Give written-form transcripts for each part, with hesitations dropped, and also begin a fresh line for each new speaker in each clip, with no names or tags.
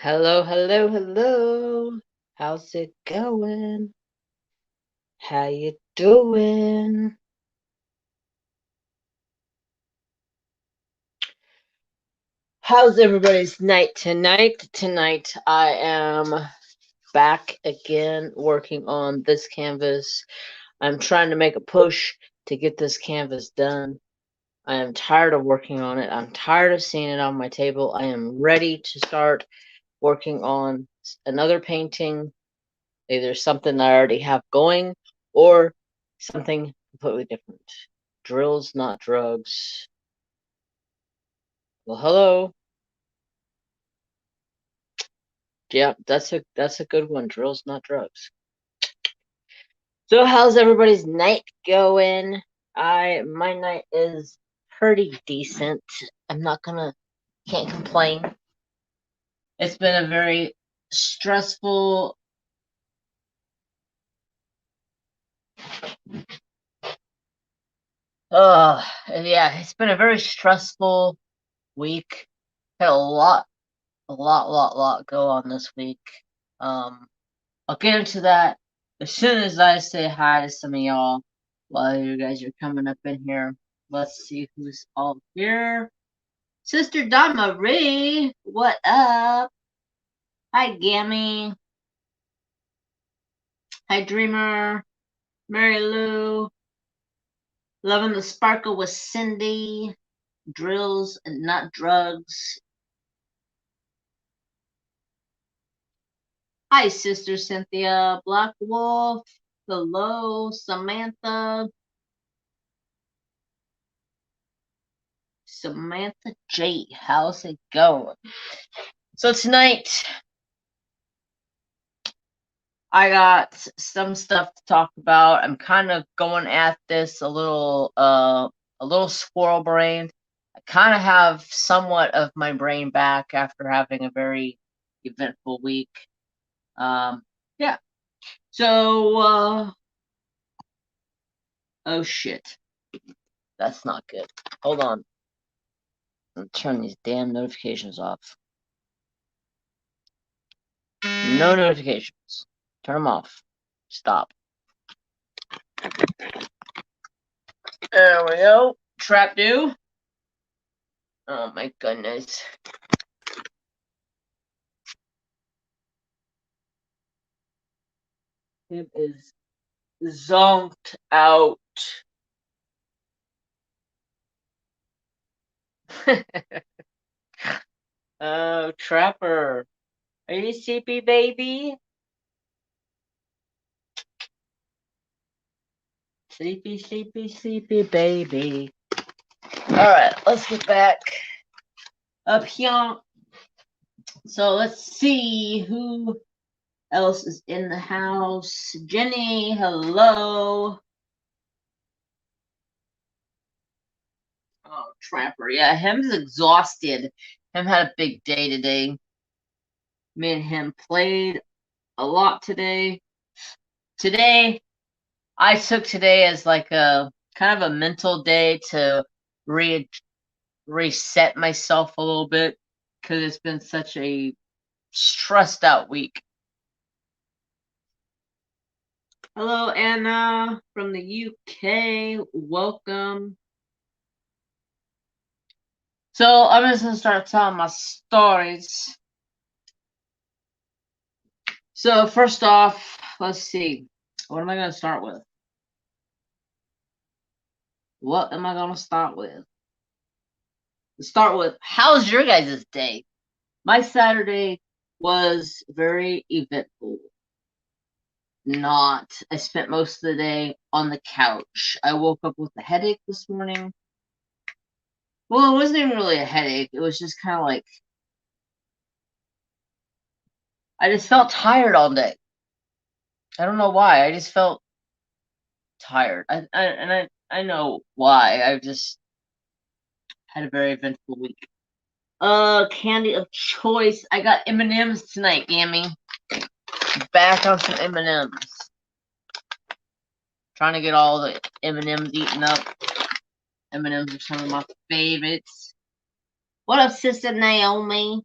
Hello, hello, hello. How's it going? How you doing? How's everybody's night tonight? Tonight I am back again working on this canvas. I'm trying to make a push to get this canvas done. I am tired of working on it. I'm tired of seeing it on my table. I am ready to start working on another painting. Either something I already have going or something completely different. Drills, not drugs. Well, hello. Yeah, that's a good one. Drills, not drugs. So how's everybody's night going? My night is pretty decent. I'm not gonna can't complain. It's been a very stressful yeah, it's been a very stressful week. Had a lot go on this week. I'll get into that as soon as I say hi to some of y'all while you guys are coming up in here. Let's see who's all here. Sister Don Marie, what up? Hi, Gammy. Hi, Dreamer. Mary Lou. Loving the sparkle with Cindy. Drills and not drugs. Hi, Sister Cynthia. Black Wolf. Hello, Samantha. Samantha J. How's it going? So tonight I got some stuff to talk about. I'm kind of going at this a little squirrel brain. I kind of have somewhat of my brain back after having a very eventful week. Yeah. So oh shit. That's not good. Hold on. I'll turn these damn notifications off. No notifications. Turn them off. Stop. There we go. Trap do. Oh my goodness. Him is zonked out. Oh, Trapper. Are you sleepy, baby? Sleepy, sleepy, sleepy, baby. Alright, let's get back up here. So let's see who else is in the house. Jenny, hello. Oh, Trapper. Yeah, him's exhausted. Him had a big day today. Me and him played a lot today. Today, I took today as like a kind of a mental day to reset myself a little bit because it's been such a stressed out week. Hello, Anna from the UK. Welcome. So I'm just gonna start telling my stories. So first off, let's see. What am I gonna start with? What am I gonna start with? Let's start with how's your guys' day? My Saturday was very eventful. Not. I spent most of the day on the couch. I woke up with a headache this morning. Well, it wasn't even really a headache. It was just kind of like I just felt tired all day. I don't know why. I just felt tired. I know why. I just had a very eventful week. Candy of choice. I got M&Ms tonight, Gammy. Back on some M&Ms. Trying to get all the M&Ms eaten up. M&Ms are some of my favorites. What up, Sister Naomi?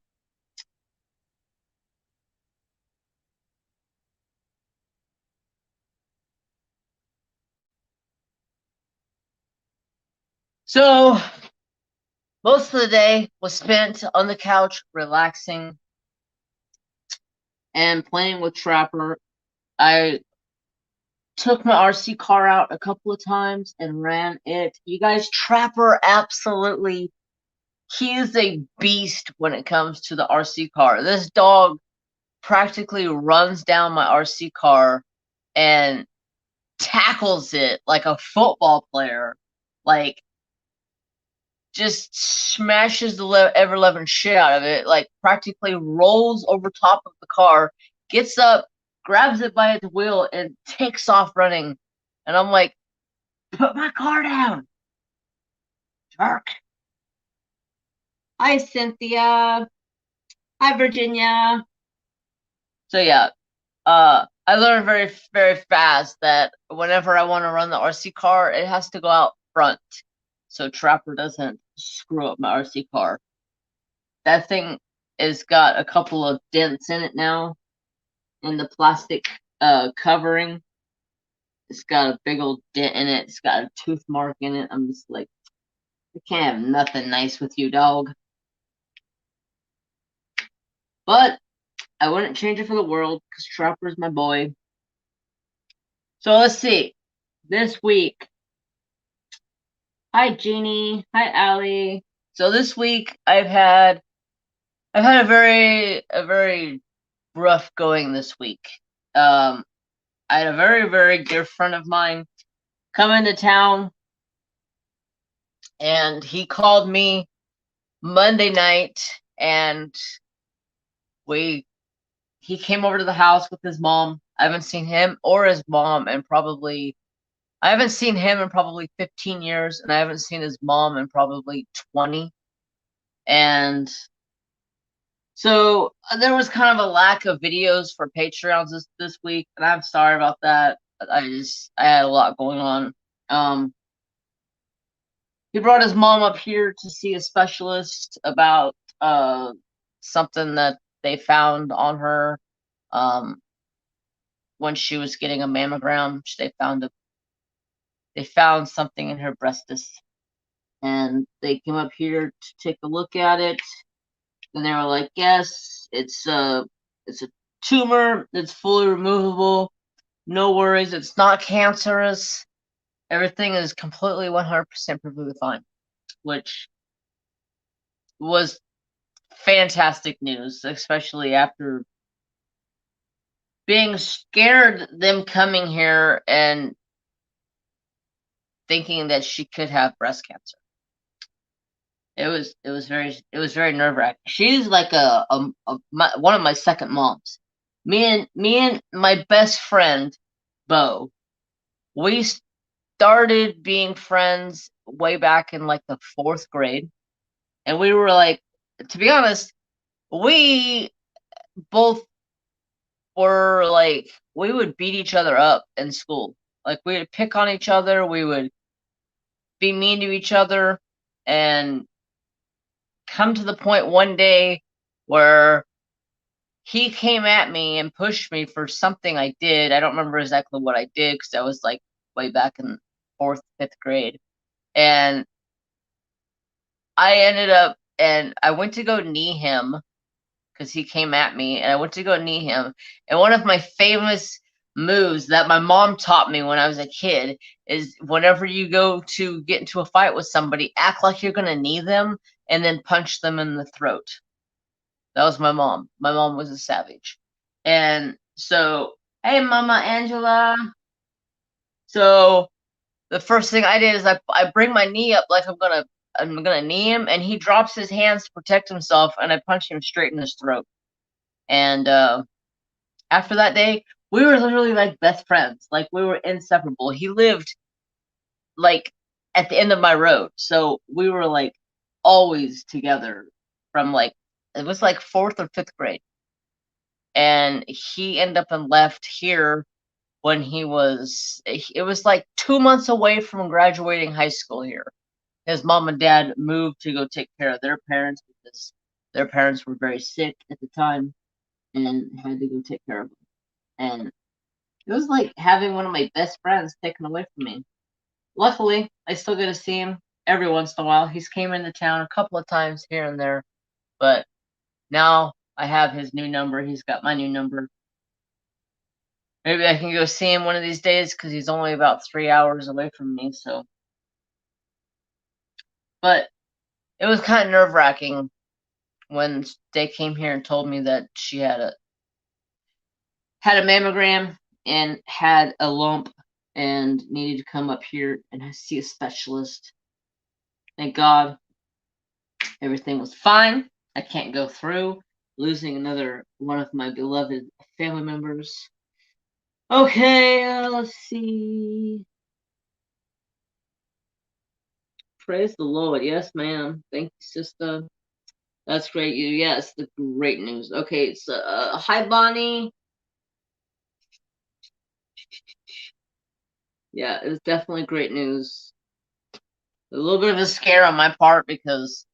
So most of the day was spent on the couch, relaxing and playing with Trapper. I took my RC car out a couple of times and ran it. You guys, Trapper absolutely, he is a beast when it comes to the RC car. This dog practically runs down my RC car and tackles it like a football player. Like, just smashes the ever-loving shit out of it, like practically rolls over top of the car, gets up, grabs it by its wheel, and takes off running. And I'm like, put my car down, jerk. Hi, Cynthia. Hi, Virginia. So yeah, I learned very, very fast that whenever I want to run the RC car, it has to go out front, so Trapper doesn't screw up my RC car. That thing has got a couple of dents in it now, in the plastic covering. It's got a big old dent in it. It's got a tooth mark in it. I'm just like, I can't have nothing nice with you, dog. But I wouldn't change it for the world because Trapper's my boy. So let's see. This week, hi Jeannie, hi Allie. So this week I've had a very rough going this week. I had a very, very dear friend of mine come into town, and he called me Monday night, and he came over to the house with his mom. I haven't seen him or his mom in probably I haven't seen him in probably 15 years, and I haven't seen his mom in probably 20. And so there was kind of a lack of videos for Patreons this week, and I'm sorry about that. I had a lot going on. He brought his mom up here to see a specialist about something that they found on her when she was getting a mammogram. They found something in her breastus, and they came up here to take a look at it, and they were like, yes, it's a tumor. It's fully removable. No worries. It's not cancerous. Everything is completely 100% perfectly fine, which was fantastic news, especially after being scared them coming here and thinking that she could have breast cancer. It was very nerve-wracking. She's like one of my second moms. Me and my best friend Bo, we started being friends way back in like the 4th grade, and we were like, to be honest, we both were like, we would beat each other up in school. Like, we would pick on each other, we would be mean to each other, and come to the point one day where he came at me and pushed me for something I did. I don't remember exactly what I did because I was like way back in 4th, 5th grade. And I ended up, and I went to go knee him because he came at me, and I went to go knee him. And one of my famous moves that my mom taught me when I was a kid is whenever you go to get into a fight with somebody, act like you're going to knee them and then punch them in the throat. That was my mom. My mom was a savage. And so, hey, Mama Angela. So the first thing I did is I bring my knee up like I'm gonna knee him, and he drops his hands to protect himself, and I punch him straight in his throat. And after that day, we were literally like best friends. Like, we were inseparable. He lived like at the end of my road, so we were like always together from like, it was like 4th or 5th grade. And he ended up and left here when it was like 2 months away from graduating high school here. His mom and dad moved to go take care of their parents because their parents were very sick at the time and had to go take care of them. And it was like having one of my best friends taken away from me. Luckily, I still get to see him. every once in a while. He's came into town a couple of times here and there, but now I have his new number. He's got my new number. Maybe I can go see him one of these days because he's only about 3 hours away from me. So, but it was kind of nerve-wracking when they came here and told me that she had a mammogram and had a lump and needed to come up here and see a specialist. Thank God everything was fine. I can't go through losing another one of my beloved family members. Okay, let's see. Praise the Lord. Yes, ma'am. Thank you, sister. That's great. Yes, the great news. Okay, it's hi, Bonnie. Yeah, it was definitely great news. A little bit of a scare on my part because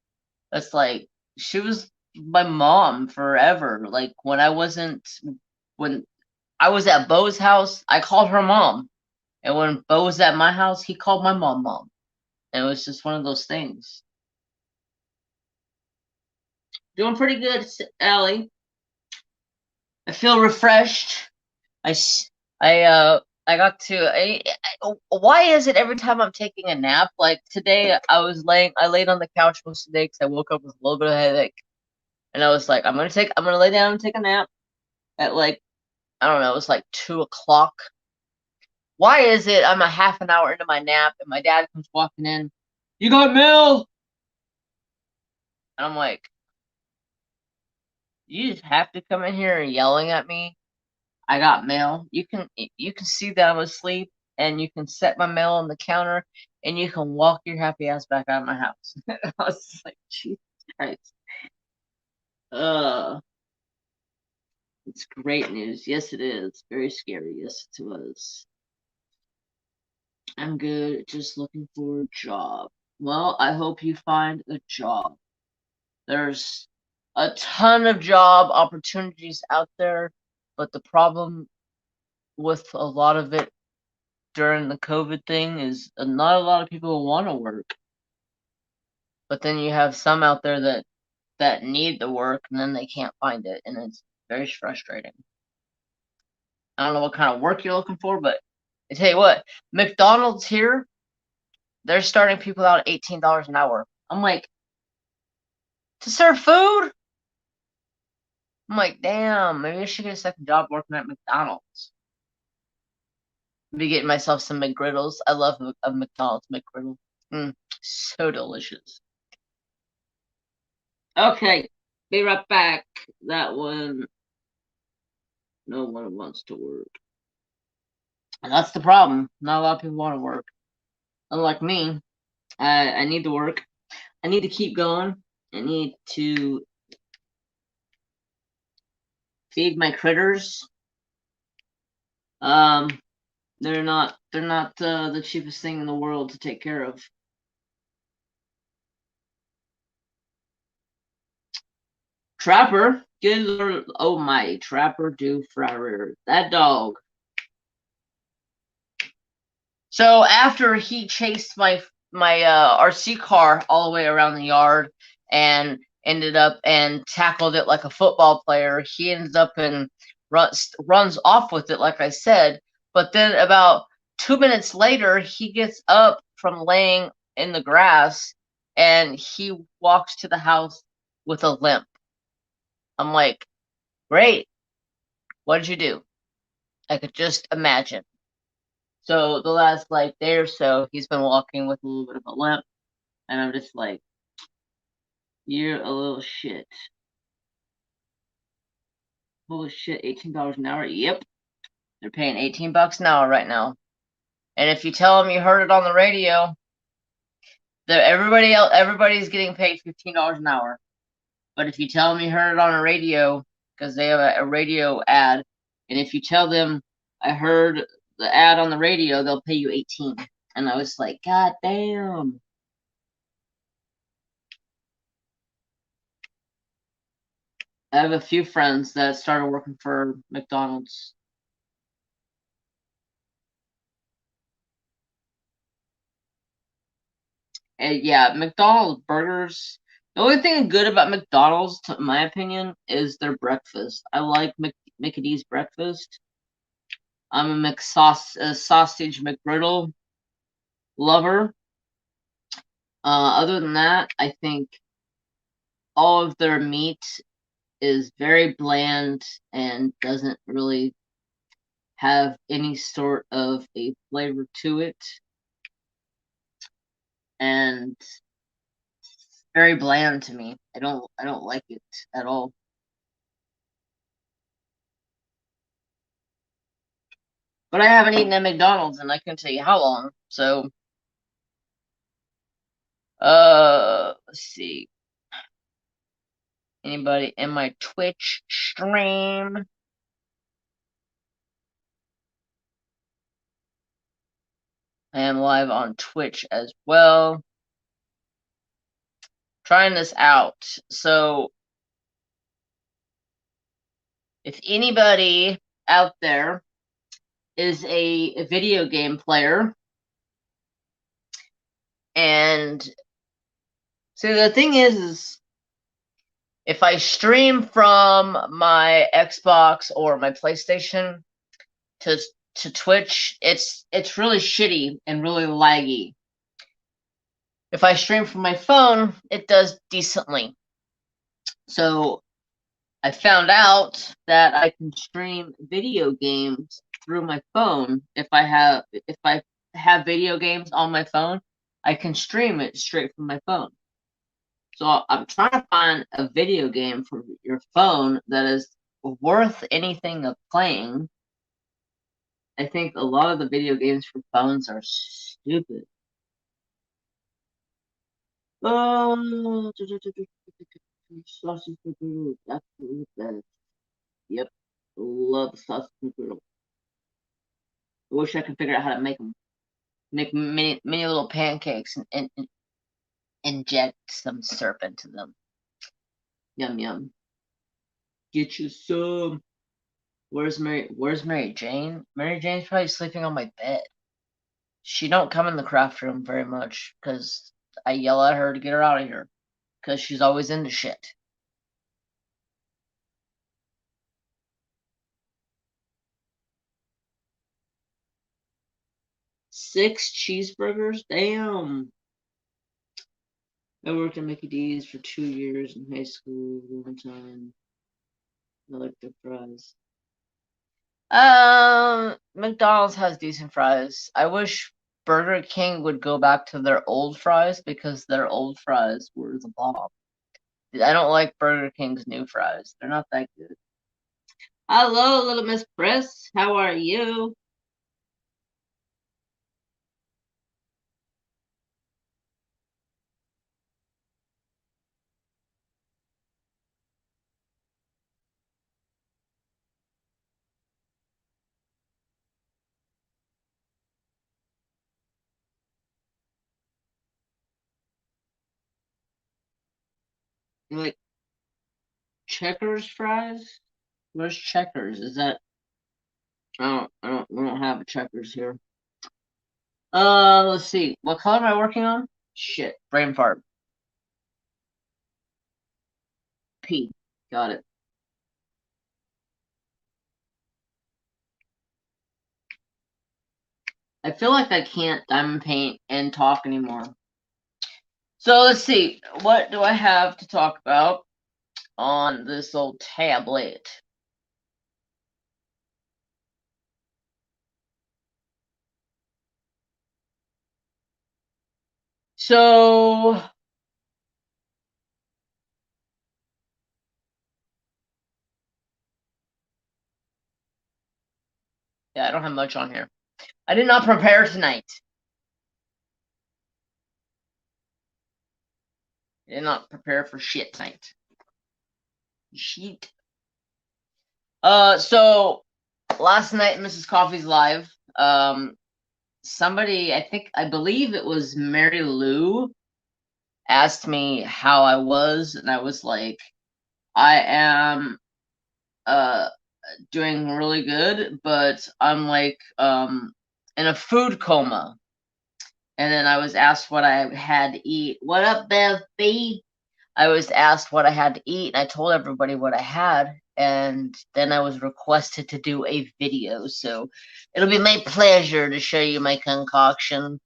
it's like she was my mom forever. Like when I was at Bo's house, I called her mom. And when Bo was at my house, he called my mom mom. And it was just one of those things. Doing pretty good, Allie. I feel refreshed. I got to. Why is it every time I'm taking a nap? Like today, I laid on the couch most of the day because I woke up with a little bit of a headache, and I was like, I'm gonna lay down and take a nap at like, I don't know, it was like 2 o'clock. Why is it I'm a half an hour into my nap and my dad comes walking in, you got mail? And I'm like, you just have to come in here and yelling at me. I got mail. You can see that I'm asleep, and you can set my mail on the counter, and you can walk your happy ass back out of my house. I was just like, Jesus Christ. It's great news. Yes, it is. Very scary. Yes, it was. I'm good. Just looking for a job. Well, I hope you find a job. There's a ton of job opportunities out there, but the problem with a lot of it during the COVID thing is not a lot of people want to work. But then you have some out there that need the work and then they can't find it, and it's very frustrating. I don't know what kind of work you're looking for, but I tell you what, McDonald's here, they're starting people out at $18 an hour. I'm like, to serve food? I'm like, damn, maybe I should get a second job working at McDonald's. Be getting myself some McGriddles. I love a McDonald's McGriddle. So delicious. Okay, be right back. That one, no one wants to work. And that's the problem. Not a lot of people want to work. Unlike me, I need to work. I need to keep going. I need to feed my critters. They're not the cheapest thing in the world to take care of. Trapper, good Lord, oh my, Trapper do Fryer, that dog. So after he chased my RC car all the way around the yard and ended up and tackled it like a football player, he ends up and runs off with it, like I said. But then about 2 minutes later, he gets up from laying in the grass and he walks to the house with a limp. I'm like, great. What did you do? I could just imagine. So the last like day or so, he's been walking with a little bit of a limp, and I'm just like, you're a little shit. Holy shit, $18 an hour? Yep. They're paying $18 an hour right now. And if you tell them you heard it on the radio, everybody's getting paid $15 an hour. But if you tell them you heard it on a radio, because they have a radio ad, and if you tell them I heard the ad on the radio, they'll pay you 18. And I was like, God damn. I have a few friends that started working for McDonald's. Yeah, McDonald's burgers. The only thing good about McDonald's, in my opinion, is their breakfast. I like Mickey D's breakfast. I'm a sausage McGriddle lover. Other than that, I think all of their meat is very bland and doesn't really have any sort of a flavor to it, and very bland to me. I don't like it at all. But I haven't eaten at McDonald's and I can't tell you how long. So, let's see. Anybody in my Twitch stream? I am live on Twitch as well. Trying this out. So, if anybody out there is a video game player, and so the thing is if I stream from my Xbox or my PlayStation to Twitch, it's really shitty and really laggy. If I stream from my phone, it does decently. So I found out that I can stream video games through my phone. If I have video games on my phone, I can stream it straight from my phone. So I'm trying to find a video game for your phone that is worth anything of playing. I think a lot of the video games for phones are stupid. Sausage McGriddle, absolutely best. Yep, love sausage McGriddle. I wish I could figure out how to make them. Make mini little pancakes and inject some syrup into them. Yum yum. Get you some. Where's Mary Jane? Mary Jane's probably sleeping on my bed. She don't come in the craft room very much because I yell at her to get her out of here because she's always into shit. Six cheeseburgers? Damn. I worked at Mickey D's for 2 years in high school one time. I like their fries. McDonald's has decent fries. I wish Burger King would go back to their old fries because their old fries were the bomb. I don't like Burger King's new fries. They're not that good. Hello, little Miss Press. How are you? You like Checkers fries? Where's Checkers? Is that? We don't have a Checkers here. Let's see. What color am I working on? Shit, brain fart. P. Got it. I feel like I can't diamond paint and talk anymore. So let's see. What do I have to talk about on this old tablet? So yeah, I don't have much on here. I did not prepare tonight. I did not prepare for shit tonight. Shit. So last night, Mrs. Coffee's live. Somebody, I believe it was Mary Lou, asked me how I was, and I was like, I am doing really good, but I'm like in a food coma. And then I was asked what I had to eat. What up, Bev B? I was asked what I had to eat, and I told everybody what I had. And then I was requested to do a video. So it'll be my pleasure to show you my concoction.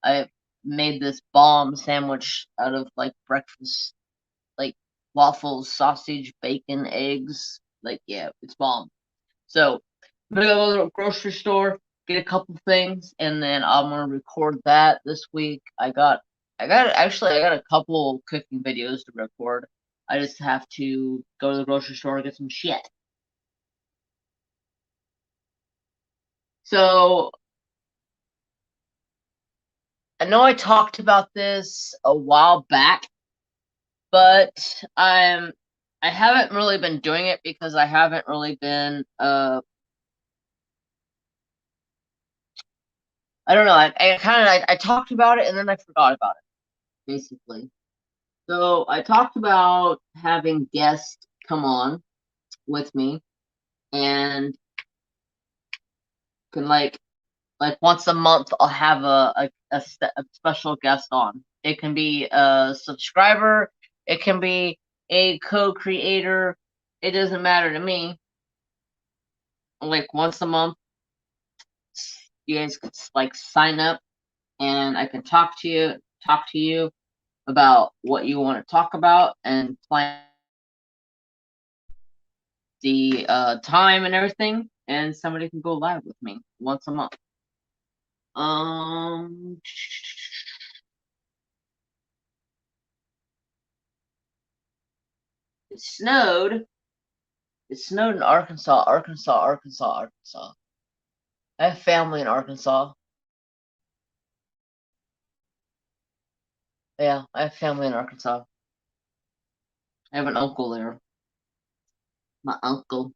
I made this bomb sandwich out of like breakfast, like waffles, sausage, bacon, eggs. Like, yeah, it's bomb. So I'm gonna go to the grocery store, get a couple things, and then I'm gonna record that this week. I got a couple cooking videos to record. I just have to go to the grocery store and get some shit. So I know I talked about this a while back, but I haven't really been doing it because I haven't really been I don't know, I talked about it and then I forgot about it, basically. So I talked about having guests come on with me and can like once a month I'll have a special guest on. It can be a subscriber, it can be a co-creator. It doesn't matter to me. Like once a month, you guys can like sign up, and I can talk to you about what you want to talk about and plan the time and everything, and somebody can go live with me once a month. Um, it snowed. It snowed in Arkansas, Arkansas. I have family in Arkansas. Yeah, I have family in Arkansas. I have an uncle there. My uncle.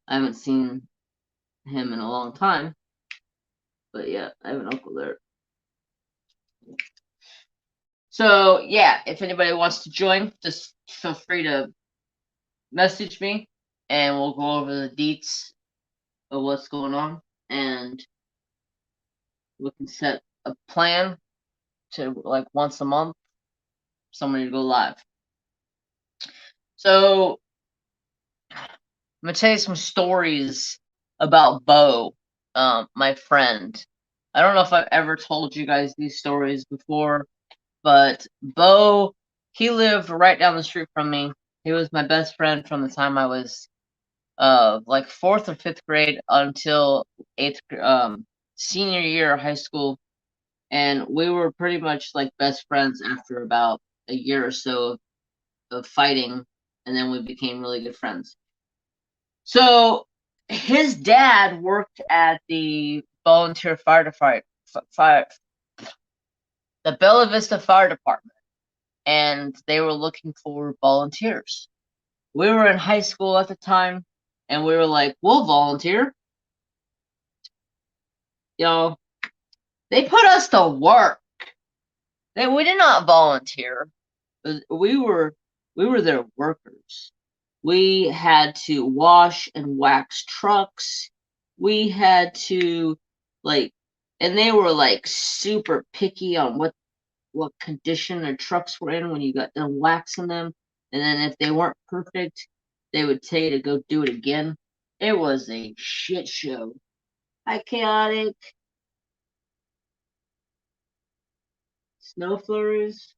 I haven't seen him in a long time, but yeah, I have an uncle there. So yeah, if anybody wants to join, just feel free to message me, and we'll go over the deets of what's going on, and we can set a plan to like once a month somebody to go live. So I'm gonna tell you some stories about Bo, my friend. I don't know if I've ever told you guys these stories before, but Bo, he lived right down the street from me. He was my best friend from the time I was like fourth or fifth grade until senior year of high school, and we were pretty much like best friends after about a year or so of fighting, and then we became really good friends. So his dad worked at the volunteer fire, the Bella Vista Fire Department, and they were looking for volunteers. We were in high school at the time, and we were like, we'll volunteer. You know, they put us to work. We did not volunteer. We were their workers. We had to wash and wax trucks. We had to like, and they were like super picky on what condition their trucks were in when you got done waxing them. And then if they weren't perfect, they would tell you to go do it again. It was a shit show. Hi, Chaotic. Snow flurries.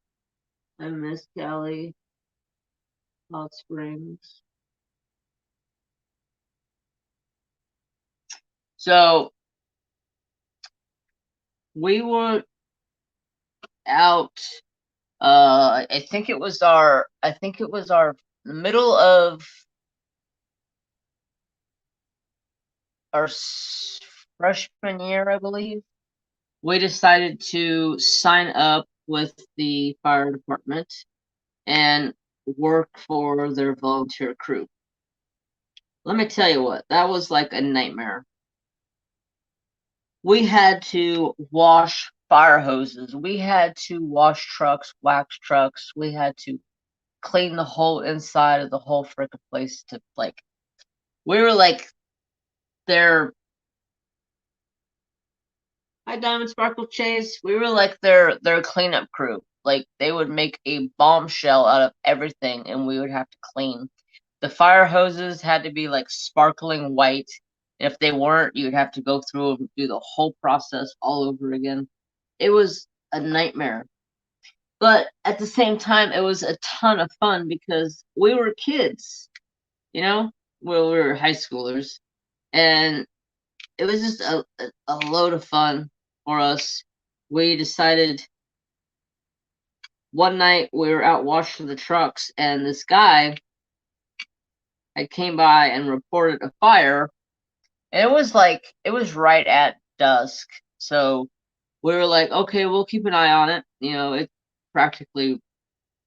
I miss Cali. Hot Springs. So we were out. I think it was our middle of our freshman year, I believe. We decided to sign up with the fire department and work for their volunteer crew. Let me tell you what, that was like a nightmare. We had to wash fire hoses. We had to wash trucks, wax trucks. We had to clean the whole inside of the whole frickin' place to like, we were like their Hi, Diamond Sparkle Chase. We were like their cleanup crew. Like they would make a bombshell out of everything, and we would have to clean. The fire hoses had to be like sparkling white. And if they weren't, you'd have to go through and do the whole process all over again. It was a nightmare. But at the same time, it was a ton of fun because we were kids, you know? Well, we were high schoolers. And it was just a load of fun for us. We decided one night we were out washing the trucks, and this guy had came by and reported a fire. And it was right at dusk. So we were like, okay, we'll keep an eye on it. You know, it's practically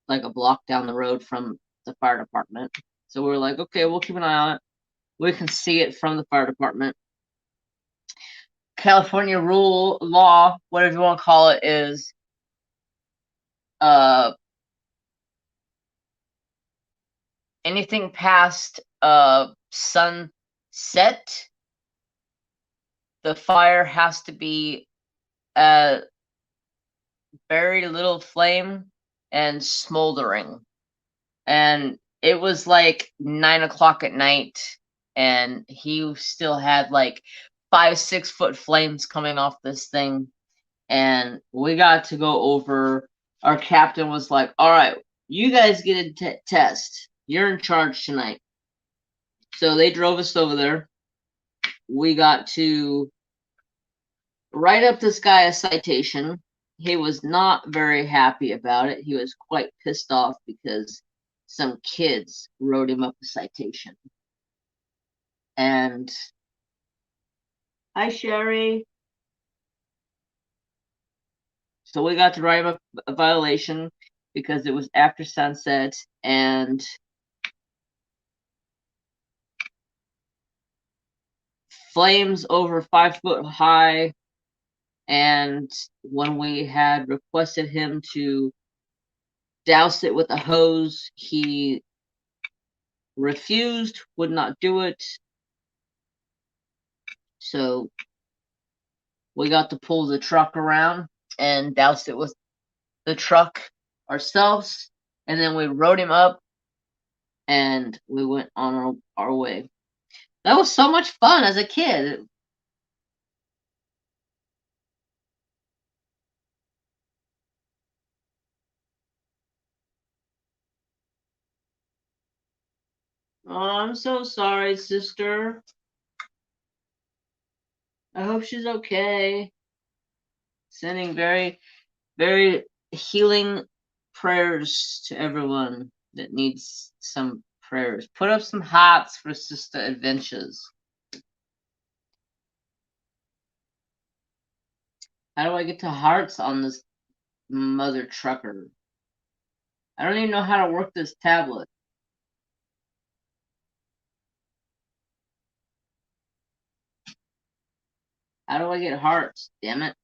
like a block down the road from the fire department. So we were like, okay, we'll keep an eye on it. We can see it from the fire department. California rule, law, whatever you want to call it, is uh anything past sunset, the fire has to be very little flame and smoldering. And it was like 9 o'clock at night, and he still had like 5, 6 foot flames coming off this thing. And we got to go over. Our captain was like, all right, you guys get a test. You're in charge tonight. So they drove us over there. We got to write up this guy a citation. He was not very happy about it. He was quite pissed off because some kids wrote him up a citation. And hi, Sherry. So we got to write him up a violation because it was after sunset and flames over 5 foot high. And when we had requested him to douse it with a hose, he refused, would not do it. So we got to pull the truck around and douse it with the truck ourselves. And then we rode him up and we went on our way. That was so much fun as a kid. Oh, I'm so sorry, sister. I hope she's okay. Sending very, very healing prayers to everyone that needs some prayers. Put up some hearts for Sister Adventures. How do I get to hearts on this mother trucker? I don't even know how to work this tablet. How do I get hearts? Damn it.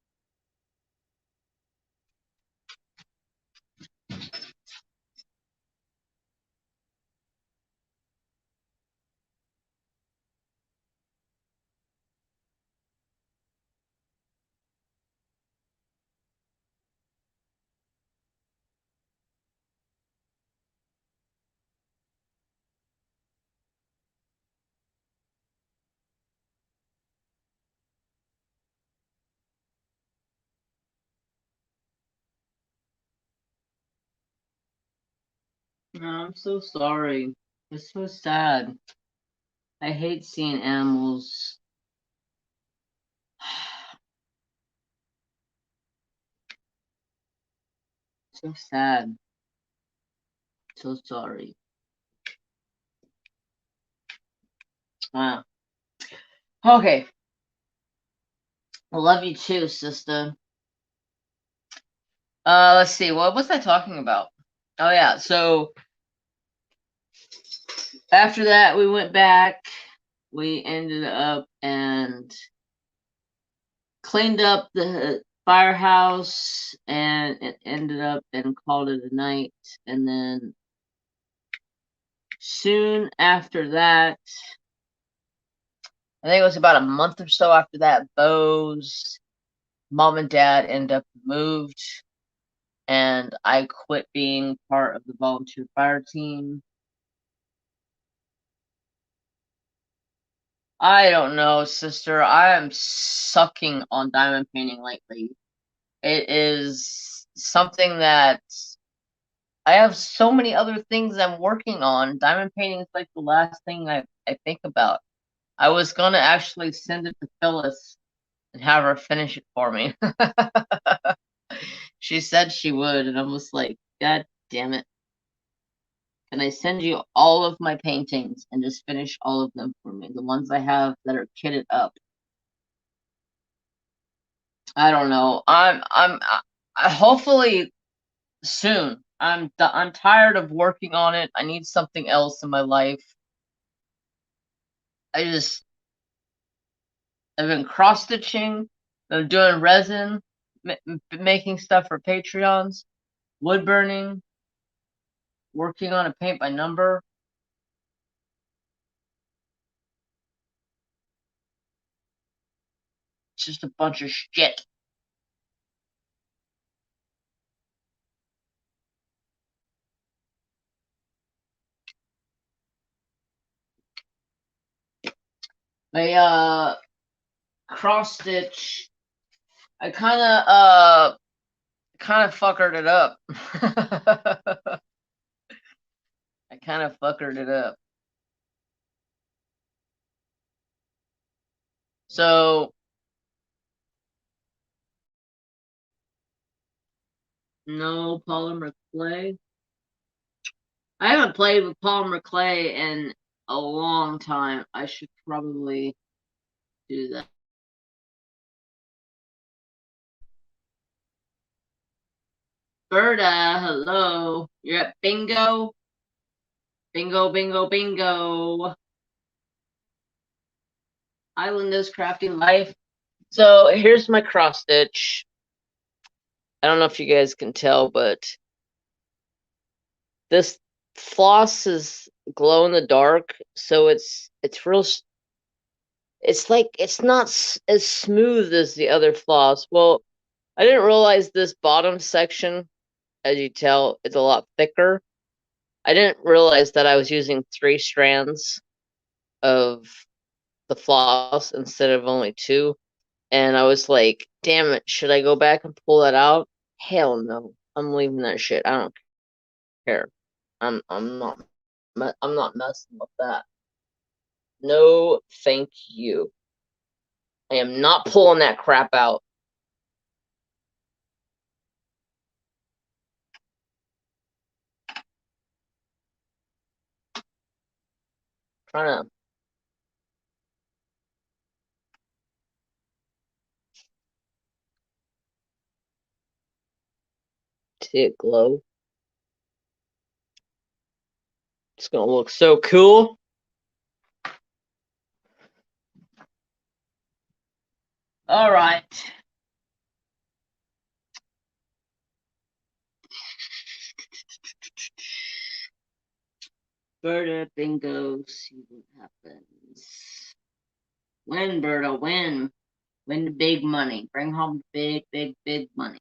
No, I'm so sorry. It's so sad. I hate seeing animals. So sad. So sorry. Wow. Okay. I love you too, sister. Let's see. What was I talking about? Oh yeah. So after that, we went back. We ended up and cleaned up the firehouse, and it ended up and called it a night. And then soon after that, I think it was about a month or so after that, Bose mom and dad ended up moved, and I quit being part of the volunteer fire team. I don't know, sister. I am sucking on diamond painting lately. It is something that I have so many other things I'm working on. Diamond painting is like the last thing I think about. I was gonna actually send it to Phyllis and have her finish it for me. She said she would, and I was like, God damn it. Can I send you all of my paintings and just finish all of them for me? The ones I have that are kitted up. I don't know. Hopefully soon. I'm tired of working on it. I need something else in my life. I've been cross stitching. I'm doing resin, making stuff for Patreons, wood burning, working on a paint by number. It's just a bunch of shit. I cross stitch. I kind of fuckered it up. I kind of fuckered it up. So no polymer clay. I haven't played with polymer clay in a long time. I should probably do that. Berta, hello. You're at bingo? Bingo, bingo, bingo. Islanders crafting life. So here's my cross stitch. I don't know if you guys can tell, but this floss is glow in the dark, so it's real. It's like it's not as smooth as the other floss. Well, I didn't realize this bottom section, as you tell, is a lot thicker. I didn't realize that I was using 3 strands of the floss instead of only 2. And I was like, damn it, should I go back and pull that out? Hell no. I'm leaving that shit. I don't care. I'm not messing with that. No, thank you. I am not pulling that crap out. Trying to see it glow. It's gonna look so cool. All right. Berta, bingo, see what happens. Win, Berta, win. Win the big money. Bring home big, big, big monies.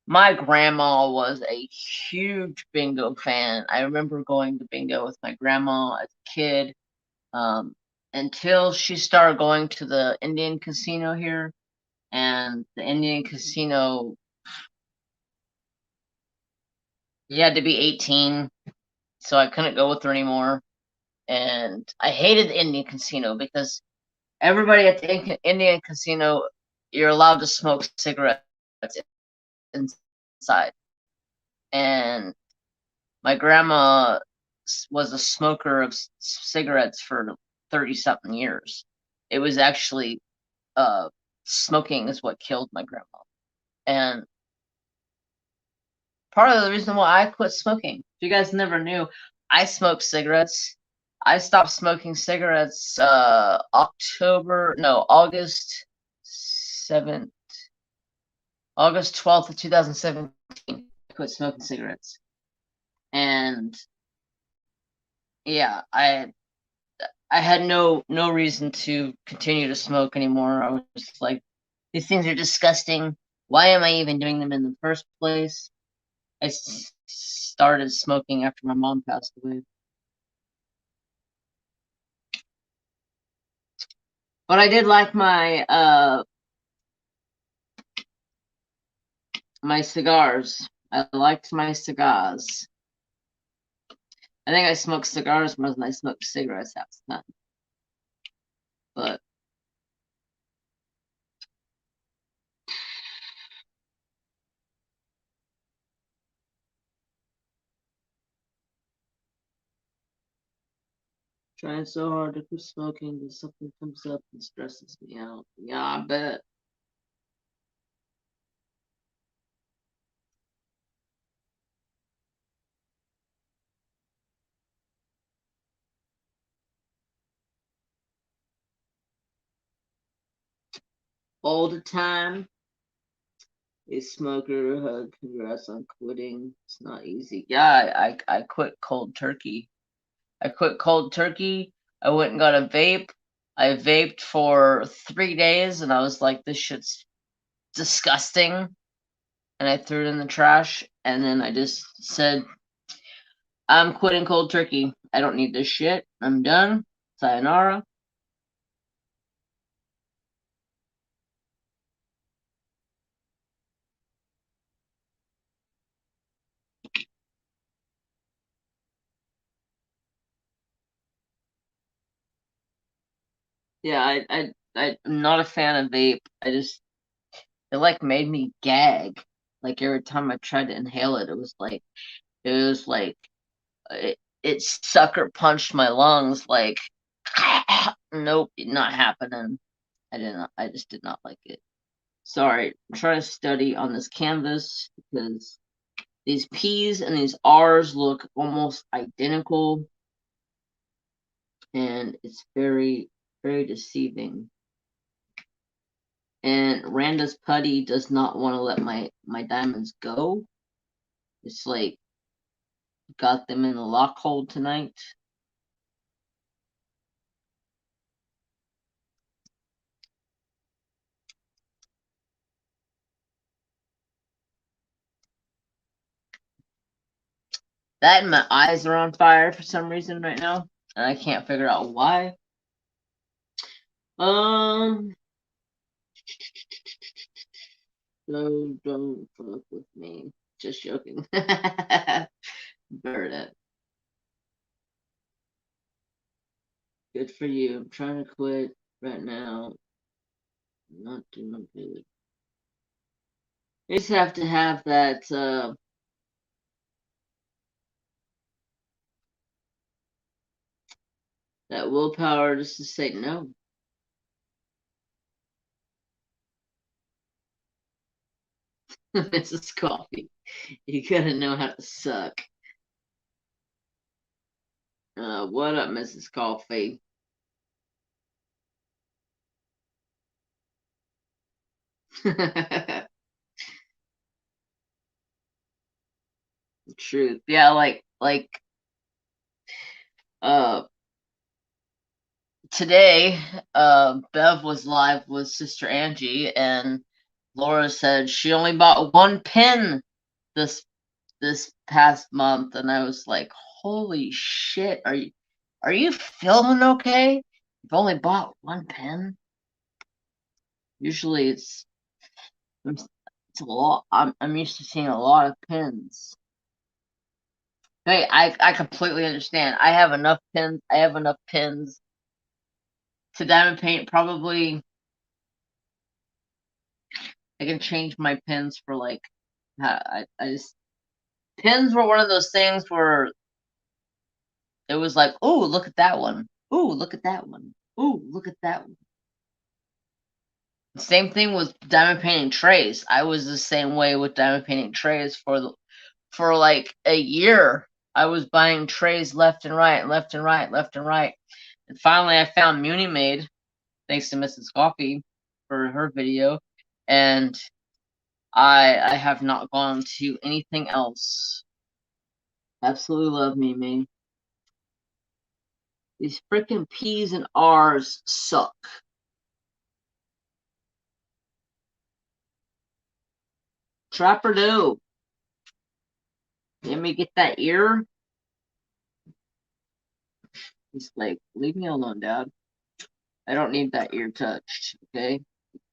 My grandma was a huge bingo fan. I remember going to bingo with my grandma as a kid, until she started going to the Indian casino here. And the Indian casino, you had to be 18, so I couldn't go with her anymore. And I hated the Indian casino because everybody at the Indian casino, you're allowed to smoke cigarettes inside. And my grandma was a smoker of cigarettes for 30-something years. It was actually smoking is what killed my grandma. And part of the reason why I quit smoking, if you guys never knew, I smoked cigarettes. I stopped smoking cigarettes August 7th, August 12th of 2017. I quit smoking cigarettes. And yeah, I had no reason to continue to smoke anymore. I was like, These things are disgusting. Why am I even doing them in the first place? I started smoking after my mom passed away. But I did like my cigars. I liked my cigars. I think I smoked cigars more than I smoked cigarettes half the time. But trying so hard to quit smoking, but something comes up and stresses me out. Yeah, I bet. All the time. A smoker hug. Congrats on quitting. It's not easy. Yeah, I quit cold turkey. I quit cold turkey. I went and got a vape. I vaped for 3 days and I was like, this shit's disgusting. And I threw it in the trash. And then I just said, I'm quitting cold turkey. I don't need this shit. I'm done. Sayonara. Yeah, I'm not a fan of vape. It like made me gag. Like every time I tried to inhale it, it was like it sucker punched my lungs like nope, not happening. I just did not like it. Sorry, I'm trying to study on this canvas because these P's and these R's look almost identical and it's very, very deceiving. And Randa's putty does not want to let my diamonds go. It's like got them in the lock hold tonight. That and my eyes are on fire for some reason right now, and I can't figure out why. Um, so don't fuck with me. Just joking. Burn it. Good for you. I'm trying to quit right now. I'm not doing good. You just have to have that willpower just to say no. Mrs. Coffee. You gotta know how to suck. What up, Mrs. Coffee? Truth. Yeah, uh today, Bev was live with Sister Angie and Laura said she only bought one pin this this past month and I was like, holy shit, are you feeling okay? You've only bought one pen? Usually it's a lot. I'm used to seeing a lot of pins. Hey, I completely understand. I have enough pins to diamond paint. Probably I can change my pins for like. I just pins were one of those things where it was like, oh, look at that one. Oh, look at that one. Oh, look at that one. Same thing with diamond painting trays. I was the same way with diamond painting trays for like a year. I was buying trays left and right, left and right, left and right. And finally I found Muni Made, thanks to Mrs. Coffee for her video. And I have not gone to anything else. Absolutely love Mimi. These freaking P's and R's suck. Trapper do. Let me get that ear. He's like, leave me alone, Dad. I don't need that ear touched, okay?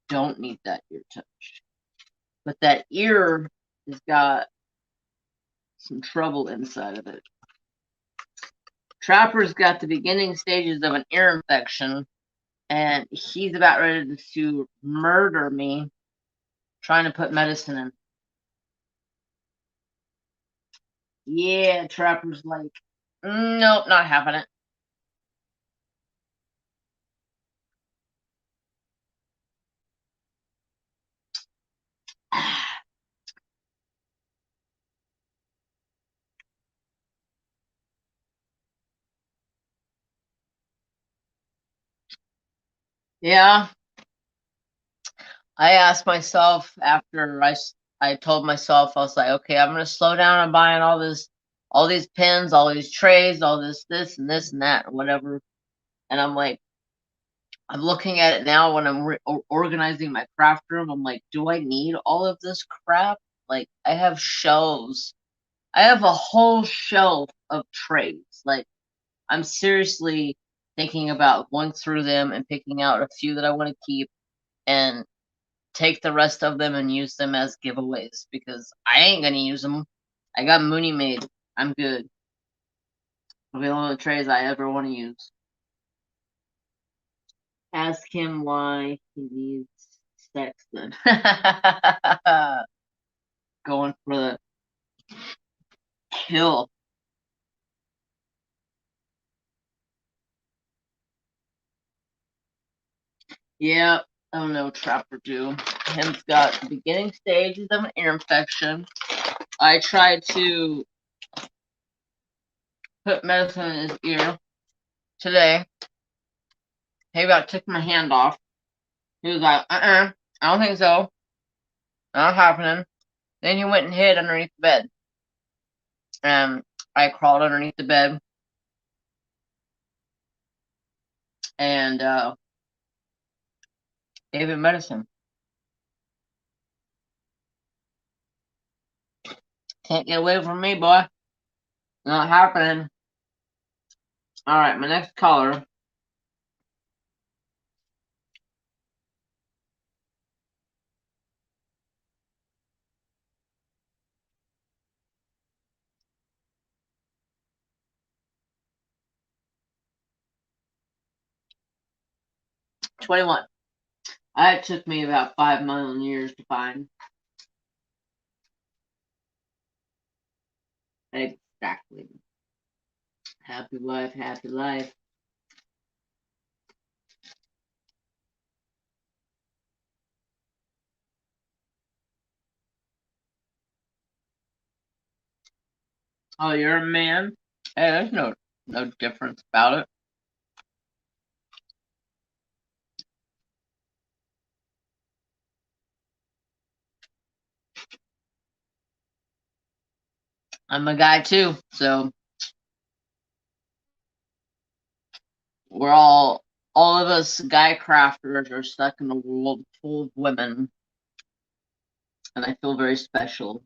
Don't need that ear touched. But that ear has got some trouble inside of it. Trapper's got the beginning stages of an ear infection, and he's about ready to murder me, trying to put medicine in. Yeah, Trapper's like, nope, not happening. Yeah, I asked myself after I told myself, I was like, okay, I'm gonna slow down on buying all these pins, all these trays, all this and this and that, or whatever. And I'm like, I'm looking at it now when I'm organizing my craft room. I'm like, do I need all of this crap? Like, I have shelves. I have a whole shelf of trays. Like, I'm seriously thinking about going through them and picking out a few that I want to keep and take the rest of them and use them as giveaways because I ain't gonna use them. I got Mooney made. I'm good. It'll be one of the trays I ever want to use. Ask him why he needs Sexton. Going for the kill. Yeah, I don't know, Trapper do. Him's got the beginning stages of an ear infection. I tried to put medicine in his ear today. He about took my hand off. He was like, I don't think so. Not happening. Then he went and hid underneath the bed. And I crawled underneath the bed and gave him medicine. Can't get away from me, boy. Not happening. Alright, my next color. $21. It took me about 5 million years to find. Exactly. Happy life, happy life. Oh, you're a man? Hey, there's no difference about it. I'm a guy too, so we're all of us guy crafters are stuck in a world full of women, and I feel very special.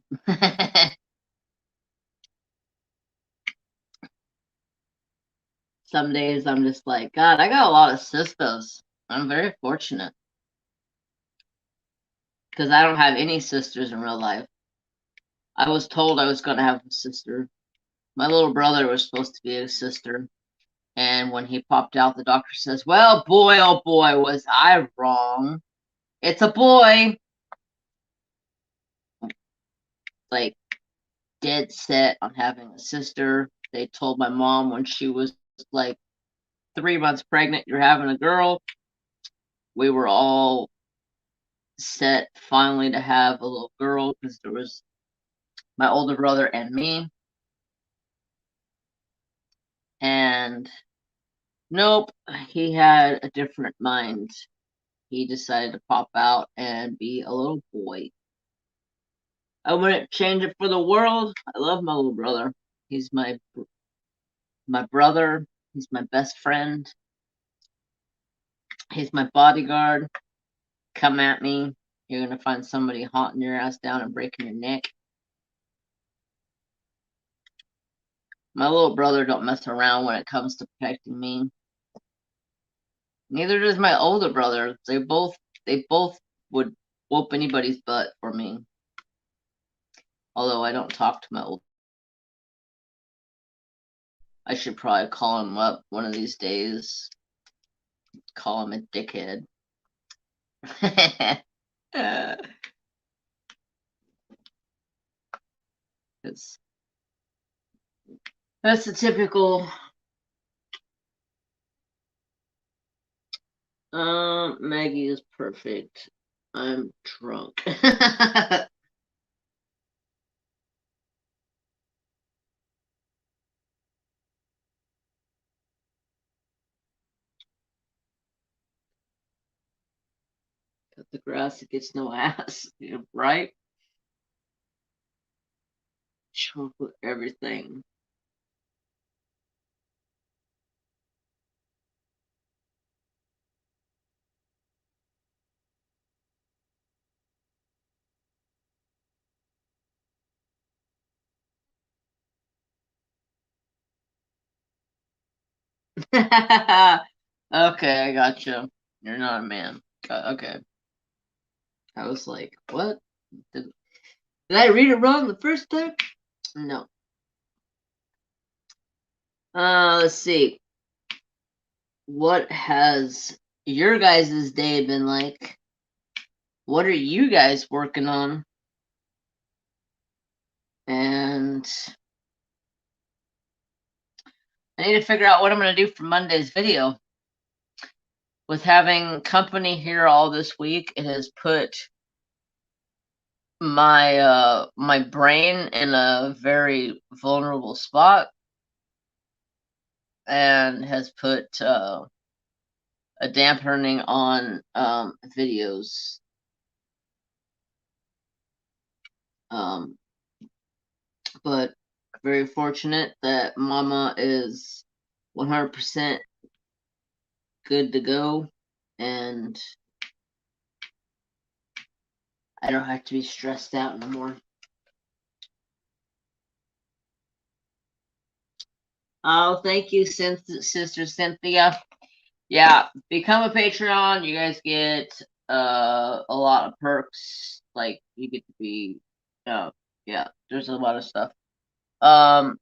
Some days I'm just like, God, I got a lot of sisters. I'm very fortunate because I don't have any sisters in real life. I was told I was going to have a sister. My little brother was supposed to be a sister. And when he popped out, the doctor says, well, boy, oh boy, was I wrong. It's a boy. Like, dead set on having a sister. They told my mom when she was like 3 months pregnant, you're having a girl. We were all set finally to have a little girl because there was my older brother and me. And nope, he had a different mind. He decided to pop out and be a little boy. I wouldn't change it for the world. I love my little brother. He's my brother. He's my best friend. He's my bodyguard. Come at me. You're gonna find somebody haunting your ass down and breaking your neck. My little brother don't mess around when it comes to protecting me. Neither does my older brother. They both would whoop anybody's butt for me. Although I don't talk to my old. I should probably call him up one of these days. Call him a dickhead. That's the typical. Maggie is perfect. I'm drunk. Cut the grass, it gets no ass. Right? Chocolate everything. Okay, I gotcha. You're not a man. Okay. I was like, what? Did I read it wrong the first time? No. Let's see. What has your guys' day been like? What are you guys working on? And I need to figure out what I'm going to do for Monday's video. With having company here all this week, it has put my my brain in a very vulnerable spot and has put a dampening on videos. But very fortunate that Momma is 100% good to go, and I don't have to be stressed out no more. Oh, thank you, Sister Cynthia. Yeah, become a Patreon. You guys get a lot of perks. Like you get to be, yeah. There's a lot of stuff. But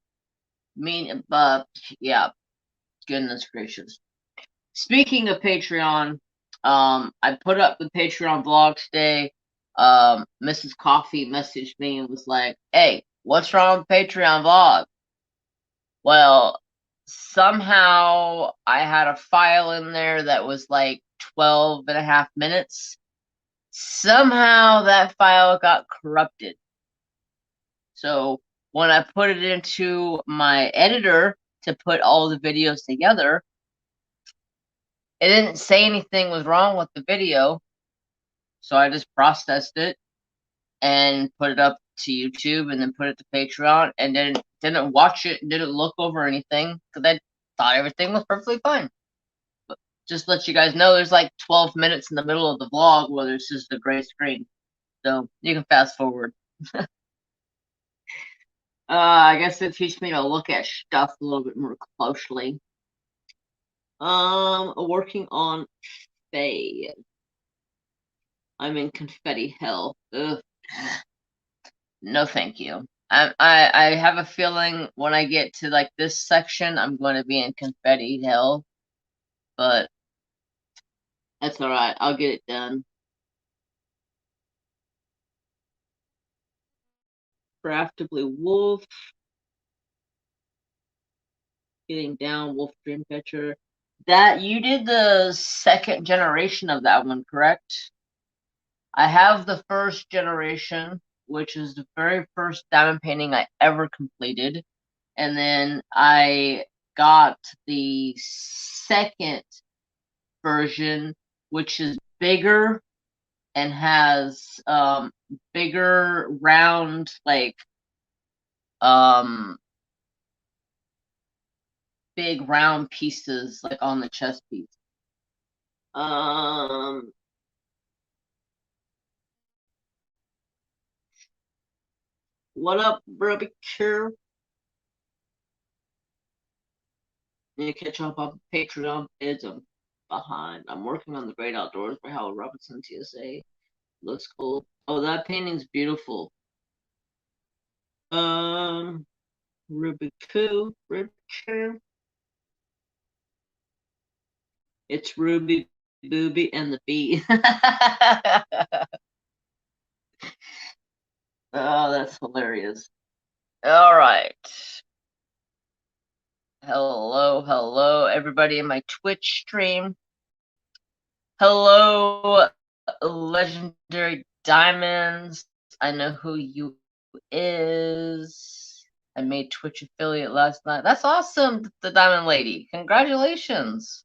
yeah, goodness gracious. Speaking of Patreon, I put up the Patreon vlog today. Mrs. Coffee messaged me and was like, "Hey, what's wrong with Patreon vlog?" Well, somehow I had a file in there that was like 12 and a half minutes. Somehow that file got corrupted. So when I put it into my editor to put all the videos together, it didn't say anything was wrong with the video. So I just processed it and put it up to YouTube and then put it to Patreon and then didn't watch it, didn't look over anything because I thought everything was perfectly fine. But just to let you guys know, there's like 12 minutes in the middle of the vlog where there's just a gray screen. So you can fast forward. I guess it teaches me to look at stuff a little bit more closely. Working on Faye. I'm in confetti hell. Ugh. No, thank you. I have a feeling when I get to like this section, I'm going to be in confetti hell, but that's all right. I'll get it done. Craftably Wolf, getting down Wolf Dreamcatcher. That you did the second generation of that one, correct? I have the first generation, which is the very first diamond painting I ever completed. And then I got the second version, which is bigger and has bigger round like um big round pieces like on the chest piece. What up, Rubikure? Need to catch up on Patreon bids. I'm behind. I'm working on the Great Outdoors by Howard Robinson TSA. Looks cool. Oh, that painting's beautiful. Rubikure. It's Ruby Booby and the Bee. Oh, that's hilarious. All right. Hello, everybody in my Twitch stream. Hello, Legendary Diamonds. I know who you is. I made Twitch affiliate last night. That's awesome, the Diamond Lady. Congratulations.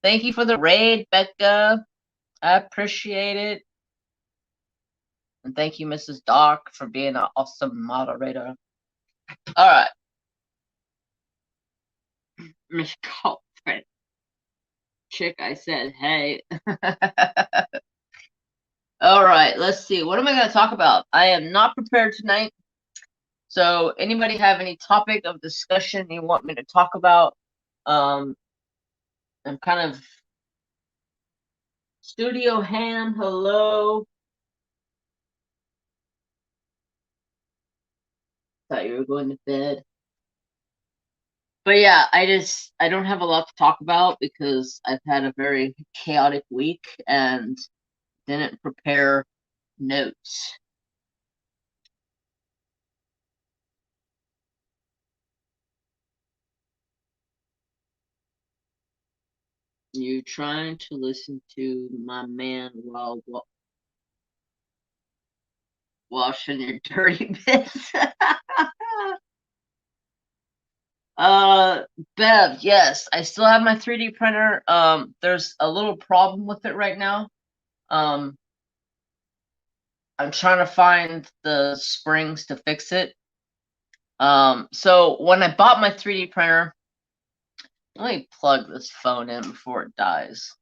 Thank you for the raid, Becca. I appreciate it. And thank you, Mrs. Doc, for being an awesome moderator. All right. Miss Culprit. Chick, I said, hey. All right, let's see. What am I going to talk about? I am not prepared tonight. So anybody have any topic of discussion you want me to talk about? I'm kind of Studio Ham, hello. Thought you were going to bed. But yeah, I don't have a lot to talk about because I've had a very chaotic week and didn't prepare notes. You trying to listen to my man while washing your dirty bits? Bev, yes, I still have my 3D printer. There's a little problem with it right now. I'm trying to find the springs to fix it. So when I bought my 3D printer, let me plug this phone in before it dies.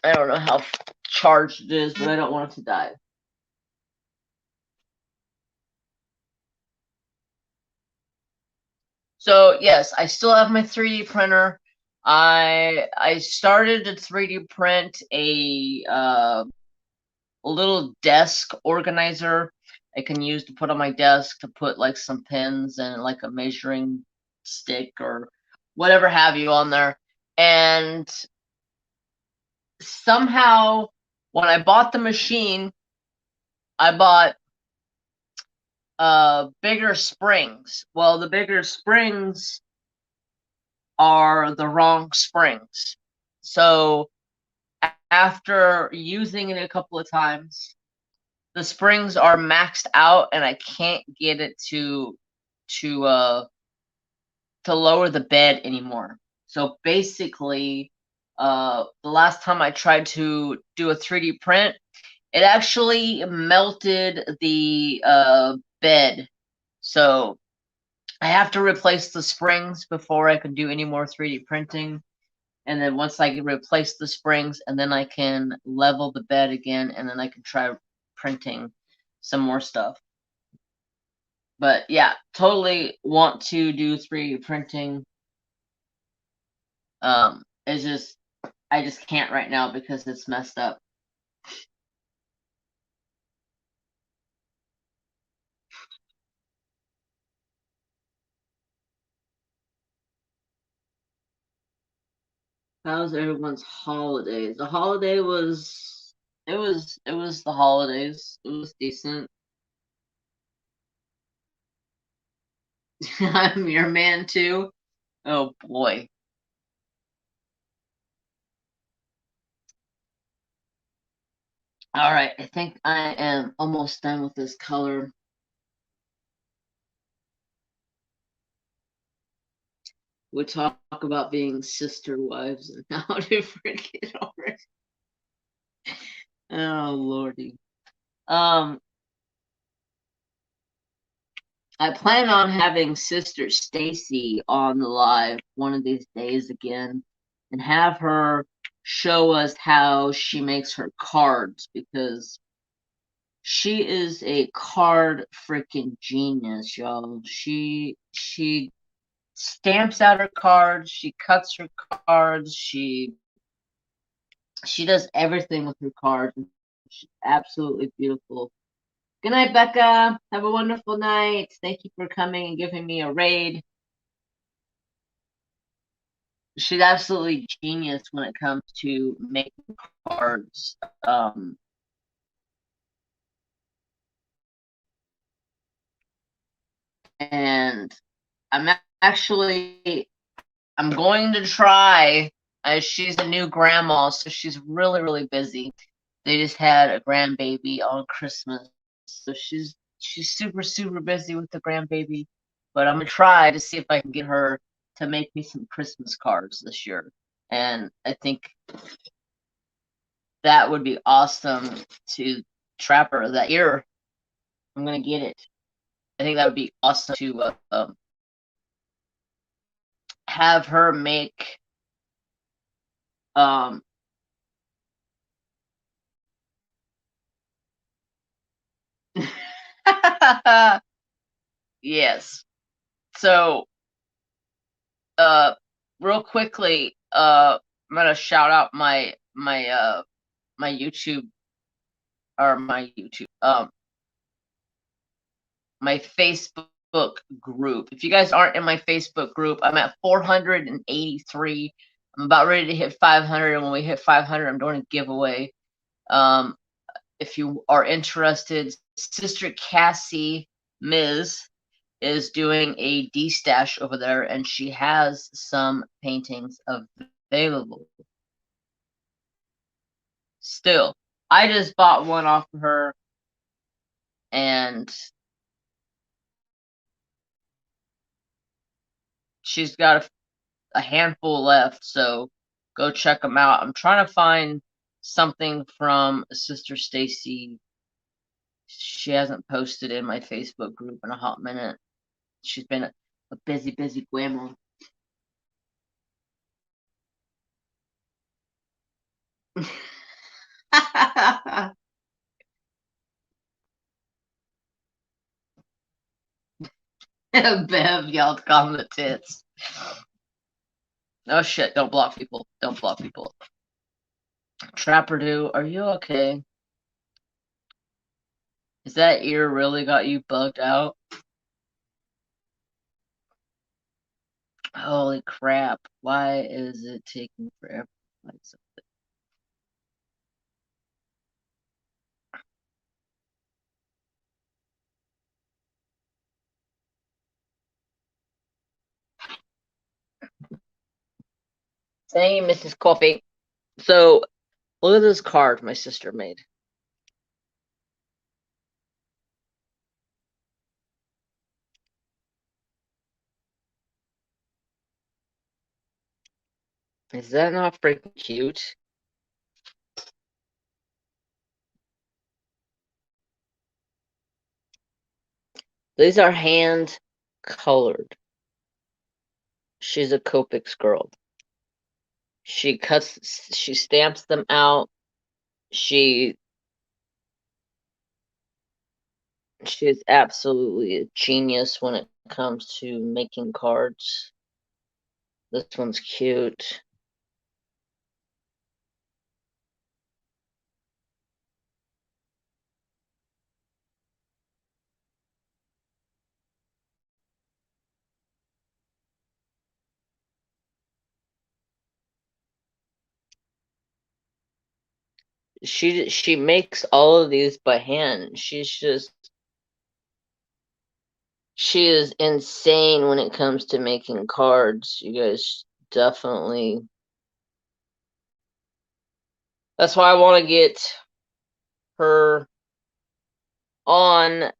I don't know how charged it is, but I don't want it to die. So yes, I still have my 3D printer. I started to 3D print a little desk organizer I can use to put on my desk to put like some pins and like a measuring stick or whatever have you on there. And somehow when I bought the machine, I bought bigger springs. Well, the bigger springs are the wrong springs. So after using it a couple of times, the springs are maxed out and I can't get it to lower the bed anymore. So basically, the last time I tried to do a 3D print, it actually melted the bed. So I have to replace the springs before I can do any more 3D printing. And then once I can replace the springs, and then I can level the bed again, and then I can try printing some more stuff. But yeah, totally want to do 3D printing. It's just I just can't right now because it's messed up. How's everyone's holidays? The holiday was it was the holidays. It was decent. I'm your man too. Oh boy. All right, I think I am almost done with this color. We talk about being sister wives and how to forget already. Oh lordy. Um, I plan on having Sister Stacy on the live one of these days again and have her show us how she makes her cards because She is a card freaking genius, y'all. She stamps out her cards, she cuts her cards, she does everything with her cards. She's absolutely beautiful. Good night, Becca. Have a wonderful night. Thank you for coming and giving me a raid. She's absolutely genius when it comes to making cards. And I'm going to try, as she's a new grandma, so she's really, really busy. They just had a grandbaby on Christmas, so she's super, super busy with the grandbaby. But I'm gonna try to see if I can get her to make me some Christmas cards this year. And I think that would be awesome to trap her that year. I'm gonna get it. I think that would be awesome to have her make um yes. So real quickly, I'm gonna shout out my YouTube, or my Facebook group. If you guys aren't in my Facebook group, I'm at 483. I'm about ready to hit 500, and when we hit 500, I'm doing a giveaway. If you are interested, Sister Cassie Ms. is doing a D-stash over there, and she has some paintings available. Still, I just bought one off of her, and she's got a handful left, so go check them out. I'm trying to find something from Sister Stacy. She hasn't posted in my Facebook group in a hot minute. She's been a busy, busy grandma. Bev yelled, "Calm the tits." Oh shit! Don't block people. Don't block people. Trapper do, are you okay? Is that ear really got you bugged out? Holy crap! Why is it taking forever? Thank you, Mrs. Coffee. So, look at this card my sister made. Is that not freaking cute? These are hand colored. She's a Copics girl. She stamps them out. She is absolutely a genius when it comes to making cards. This one's cute. She makes all of these by hand. She is insane when it comes to making cards. You guys definitely. That's why I want to get her on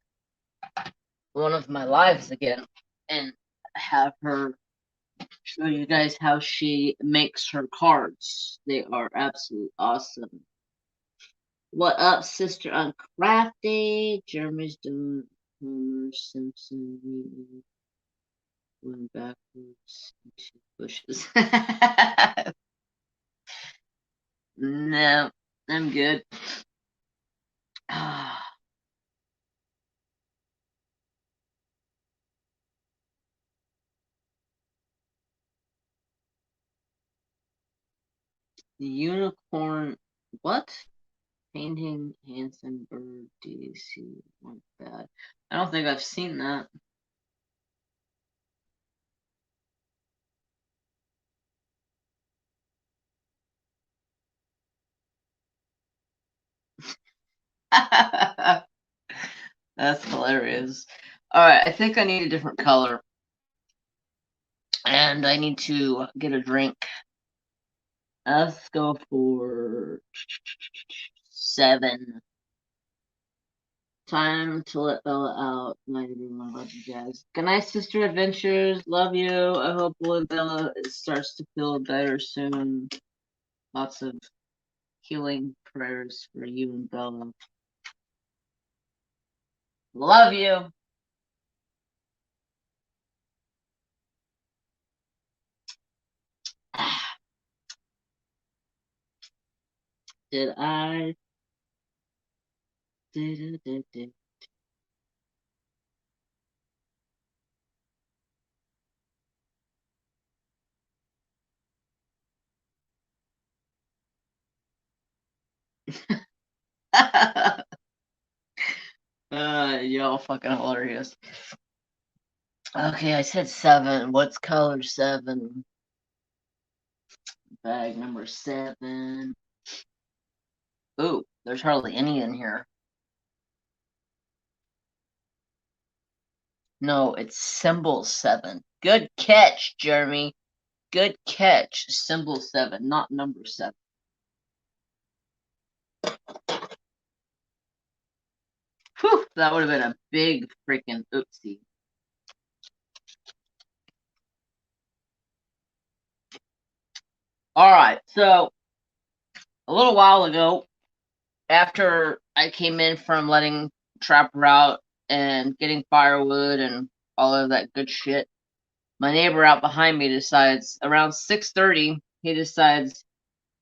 one of my lives again and have her show you guys how she makes her cards. They are absolutely awesome. What up, Sister Uncrafty? Jeremy's doing Homer Simpson going backwards into bushes. No, I'm good. The unicorn. What? Painting Hanson Bird DC. Not bad. I don't think I've seen that. That's hilarious. Alright, I think I need a different color. And I need to get a drink. Let's go for 7. Time to let Bella out. Night everyone, love you guys. Good night, Sister Adventures. Love you. I hope little Bella starts to feel better soon. Lots of healing prayers for you and Bella. Love you. Did I? Did. Y'all fucking hilarious. Okay, I said 7. What's color 7? Bag number 7. Ooh, there's hardly any in here. No, it's symbol 7. Good catch, Jeremy. Good catch. Symbol 7, not number 7. Whew, that would have been a big freaking oopsie. Alright, so a little while ago, after I came in from letting Trapper out and getting firewood and all of that good shit, my neighbor out behind me decides around 6:30, he decides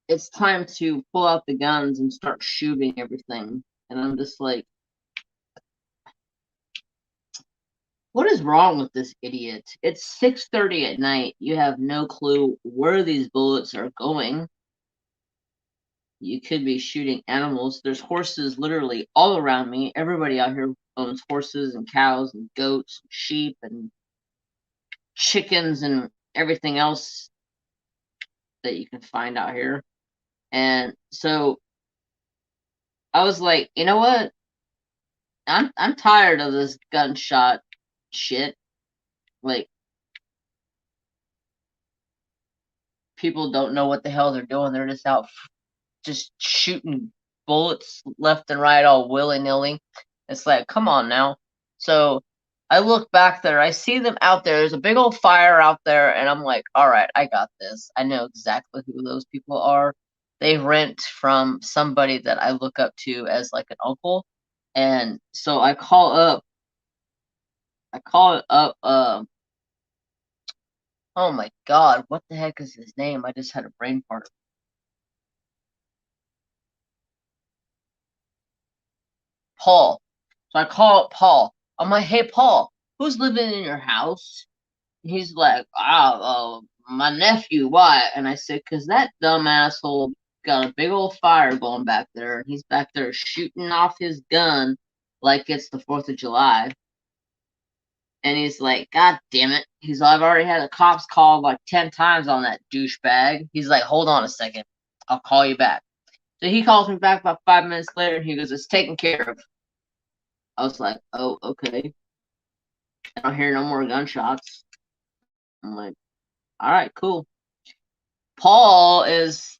it's time to pull out the guns and start shooting everything. And I'm just like, what is wrong with this idiot? It's 6:30 at night. You have no clue where these bullets are going. You could be shooting animals. There's horses literally all around me. Everybody out here owns horses and cows and goats and sheep and chickens and everything else that you can find out here. And so I was like, you know what? I'm tired of this gunshot shit. Like, people don't know what the hell they're doing. They're just out just shooting bullets left and right all willy-nilly. It's like, come on now. So I look back there, I see them out there. There's a big old fire out there, and I'm like, all right, I got this. I know exactly who those people are. They rent from somebody that I look up to as like an uncle. And so I call up oh my god, what the heck is his name? I just had a brain fart. Paul. So I call up Paul. I'm like, hey Paul, who's living in your house? He's like, my nephew. Why? And I said, cause that dumb asshole got a big old fire going back there, and he's back there shooting off his gun like it's the 4th of July. And he's like, God damn it. He's like, I've already had the cops called like 10 times on that douchebag. He's like, hold on a second. I'll call you back. So he calls me back about 5 minutes later, and he goes, it's taken care of. I was like, oh, okay. I don't hear no more gunshots. I'm like, all right, cool. Paul has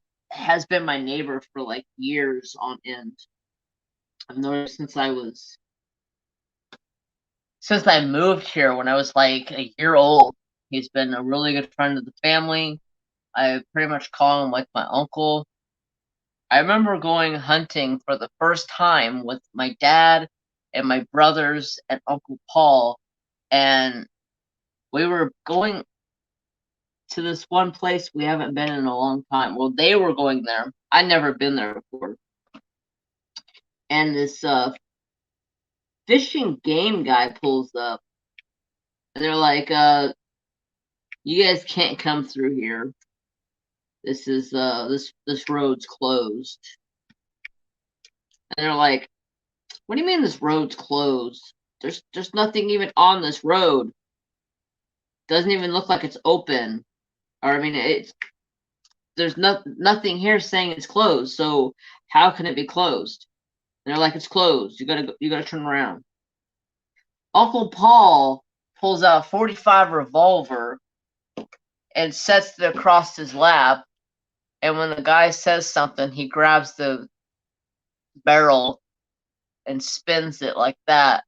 been my neighbor for like years on end. I've known him since I moved here when I was like a year old. He's been a really good friend of the family. I pretty much call him like my uncle. I remember going hunting for the first time with my dad and my brothers and Uncle Paul, and we were going to this one place we haven't been in a long time. Well, they were going there. I'd never been there before. And this fishing game guy pulls up. And they're like, you guys can't come through here. this is this road's closed. And they're like, what do you mean this road's closed? There's nothing even on this road. Doesn't even look like it's open. Or I mean there's nothing here saying it's closed, so how can it be closed? And they're like, it's closed. You gotta turn around. Uncle Paul pulls out a .45 revolver and sets it across his lap. And when the guy says something, he grabs the barrel and spins it like that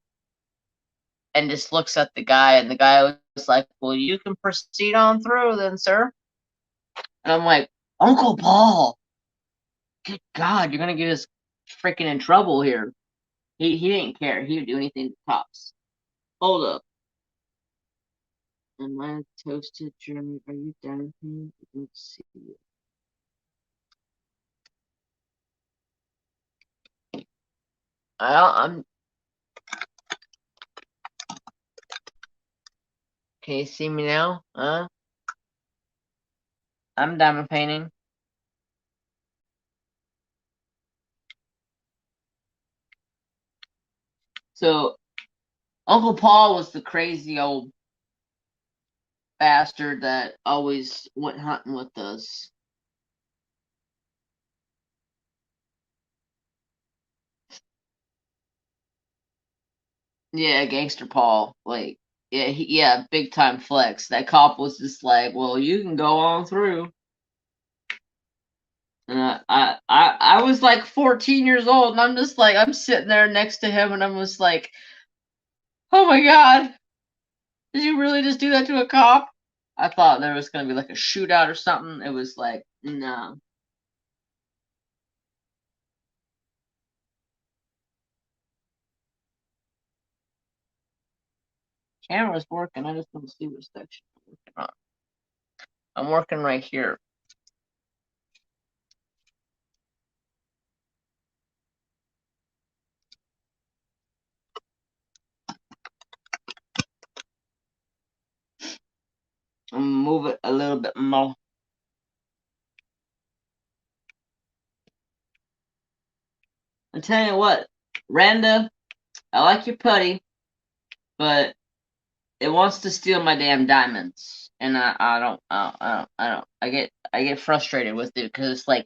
and just looks at the guy. And the guy was like, well, you can proceed on through then, sir. And I'm like, Uncle Paul, good God, you're going to get us freaking in trouble here. He didn't care. He would do anything to cops. Hold up. Am I toasted German? Are you down here? Let's see. I'm. Can you see me now? I'm diamond painting. So, Uncle Paul was the crazy old bastard that always went hunting with us. Yeah, Gangster Paul. Like, yeah, big time flex. That cop was just like, well, you can go on through. And I was like 14 years old, and I'm just like, I'm sitting there next to him, and I'm just like, oh my God, did you really just do that to a cop? I thought there was gonna be like a shootout or something. It was like, no. Camera's working. I just want to see what section I'm working on. I'm working right here. I'm gonna move it a little bit more. I'm telling you what, Randa, I like your putty, but it wants to steal my damn diamonds, and I get frustrated with it because it's like,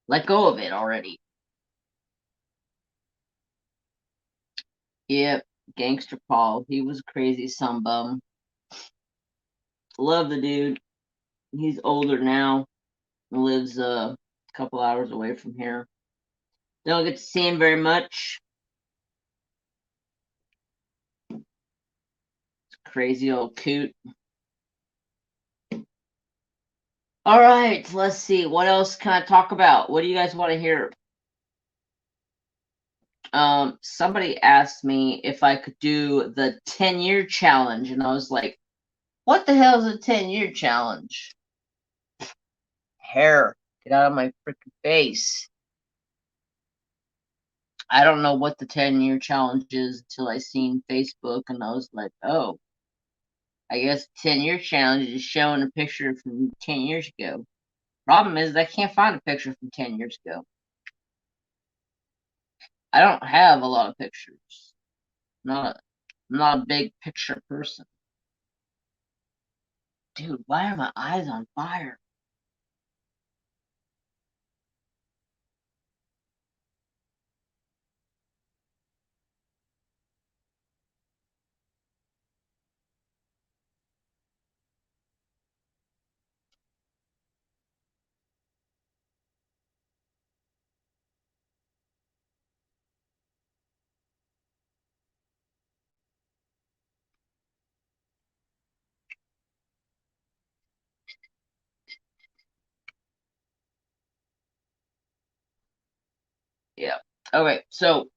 let go of it already. Yep, Gangster Paul, he was a crazy sumbum. Love the dude. He's older now. Lives a couple hours away from here. Don't get to see him very much. Crazy old coot. All right, let's see. What else can I talk about? What do you guys want to hear? Somebody asked me if I could do the 10-year challenge, and I was like, what the hell is a 10-year challenge? Hair, get out of my freaking face. I don't know what the 10-year challenge is until I seen Facebook, and I was like, oh, I guess 10-year challenge is showing a picture from 10 years ago. Problem is, I can't find a picture from 10 years ago. I don't have a lot of pictures. I'm not a big picture person. Dude, why are my eyes on fire? Yeah. Okay, so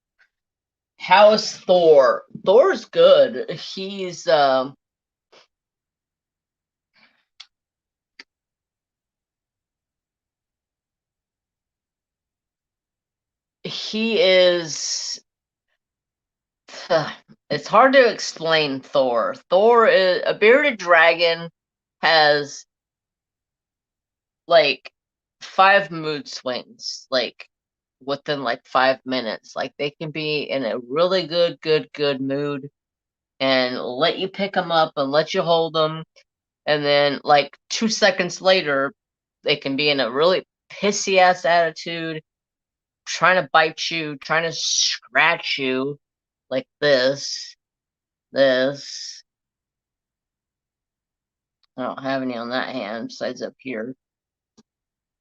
how is Thor? Thor's good. He is it's hard to explain Thor. Thor is a bearded dragon, has like 5 mood swings, like within like 5 minutes. Like they can be in a really good mood and let you pick them up and let you hold them, and then like 2 seconds later, they can be in a really pissy ass attitude, trying to bite you, trying to scratch you, like this. I don't have any on that hand besides up here.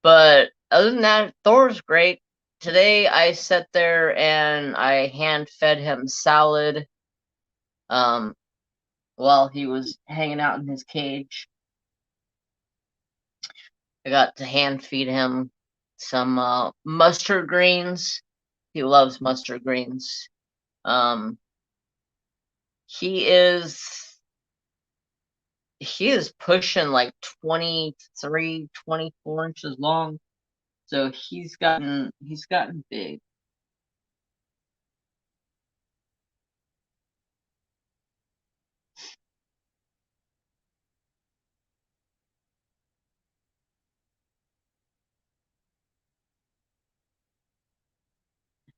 But other than that, Thor's great. Today I sat there and I hand fed him salad um, while he was hanging out in his cage. I got to hand feed him some mustard greens. He loves mustard greens. Um, he is pushing like 23, 24 inches long. So he's gotten big.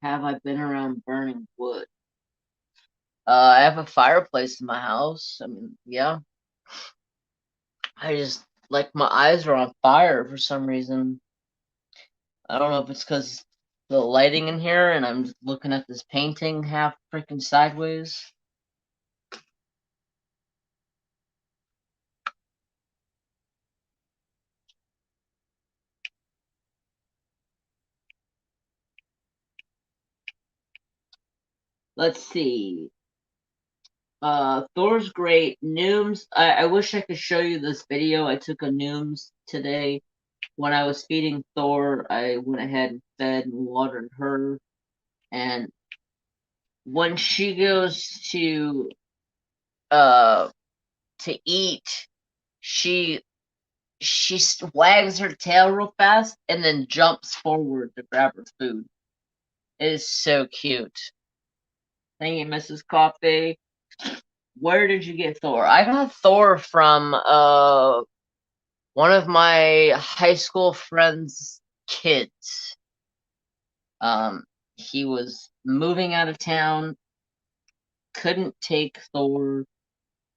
Have I been around burning wood? I have a fireplace in my house. I mean, yeah. I just like my eyes are on fire for some reason. I don't know if it's because the lighting in here and I'm just looking at this painting half freaking sideways. Let's see. Thor's great. Nooms. I wish I could show you this video. I took a Nooms today. When I was feeding Thor, I went ahead and fed and watered her. And when she goes to eat, she wags her tail real fast and then jumps forward to grab her food. It is so cute. Thank you, Mrs. Coffee. Where did you get Thor? I got Thor from one of my high school friends' kids. He was moving out of town, couldn't take Thor,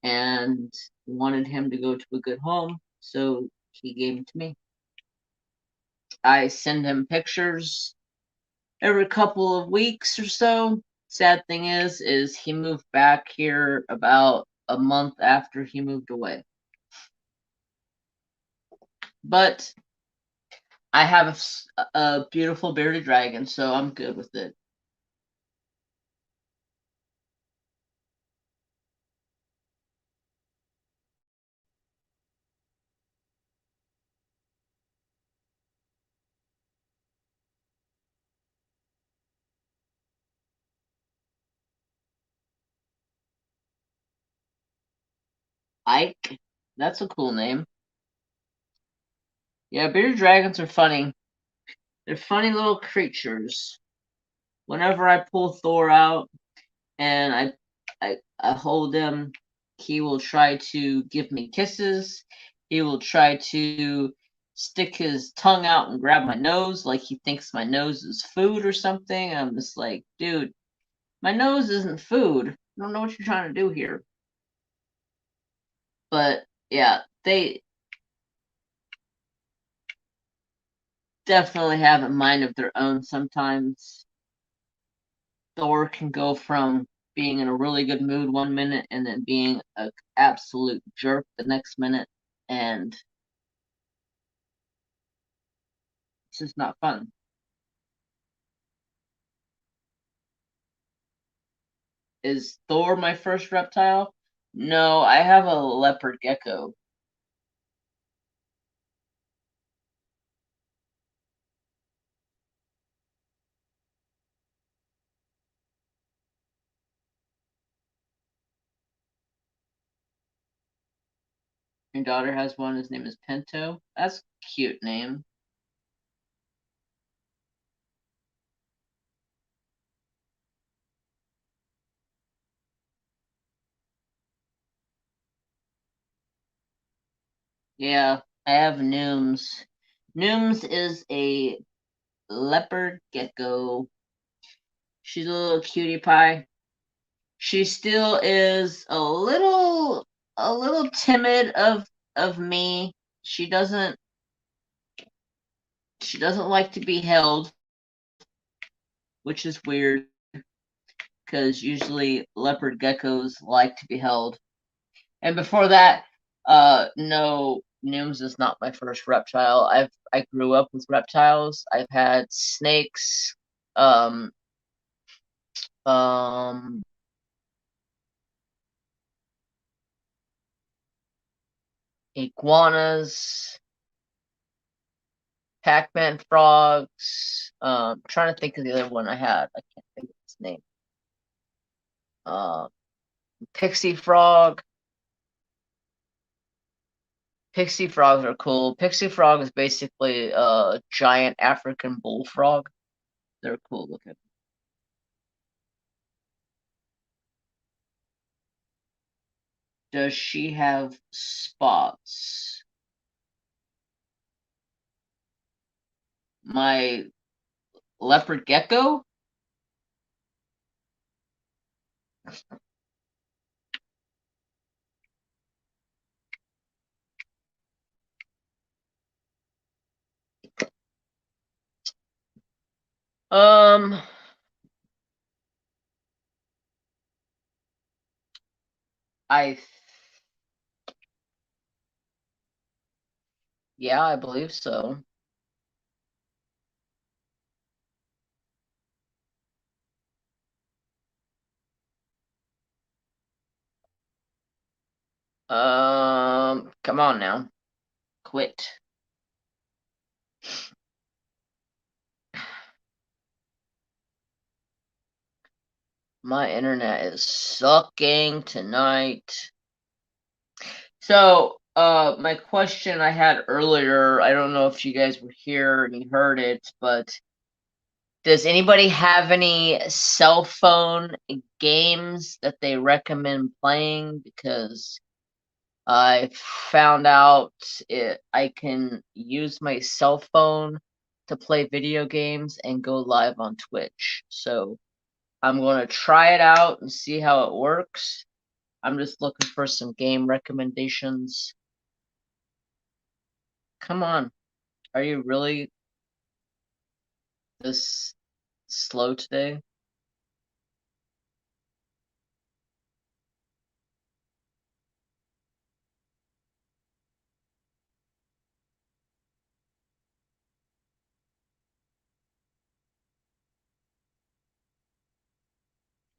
and wanted him to go to a good home, so he gave him to me. I send him pictures every couple of weeks or so. Sad thing is he moved back here about a month after he moved away. But I have a beautiful bearded dragon, so I'm good with it. Ike, that's a cool name. Yeah, bearded dragons are funny. They're funny little creatures. Whenever I pull Thor out and I hold him, he will try to give me kisses. He will try to stick his tongue out and grab my nose like he thinks my nose is food or something. I'm just like, dude, my nose isn't food. I don't know what you're trying to do here. But yeah, they definitely have a mind of their own sometimes. Thor can go from being in a really good mood one minute and then being an absolute jerk the next minute, and it's just not fun. Is Thor my first reptile? No, I have a leopard gecko. My daughter has one. His name is Pinto. That's a cute name. Yeah, I have Nooms. Nooms is a leopard gecko. She's a little cutie pie. She still is a little timid of me. She doesn't like to be held, which is weird because usually leopard geckos like to be held. And before that, no, Nooms is not my first reptile. I grew up with reptiles. I've had snakes, um, um, iguanas, Pac-Man frogs. Trying to think of the other one I had. I can't think of its name. Uh, pixie frog. Pixie frogs are cool. Pixie frog is basically a giant African bullfrog. They're cool looking. Does she have spots? My leopard gecko? Um, I yeah, I believe so. Come on now. Quit. My internet is sucking tonight. So, my question I had earlier, I don't know if you guys were here and you heard it, but does anybody have any cell phone games that they recommend playing? Because I found out I can use my cell phone to play video games and go live on Twitch. So I'm going to try it out and see how it works. I'm just looking for some game recommendations. Come on. Are you really this slow today?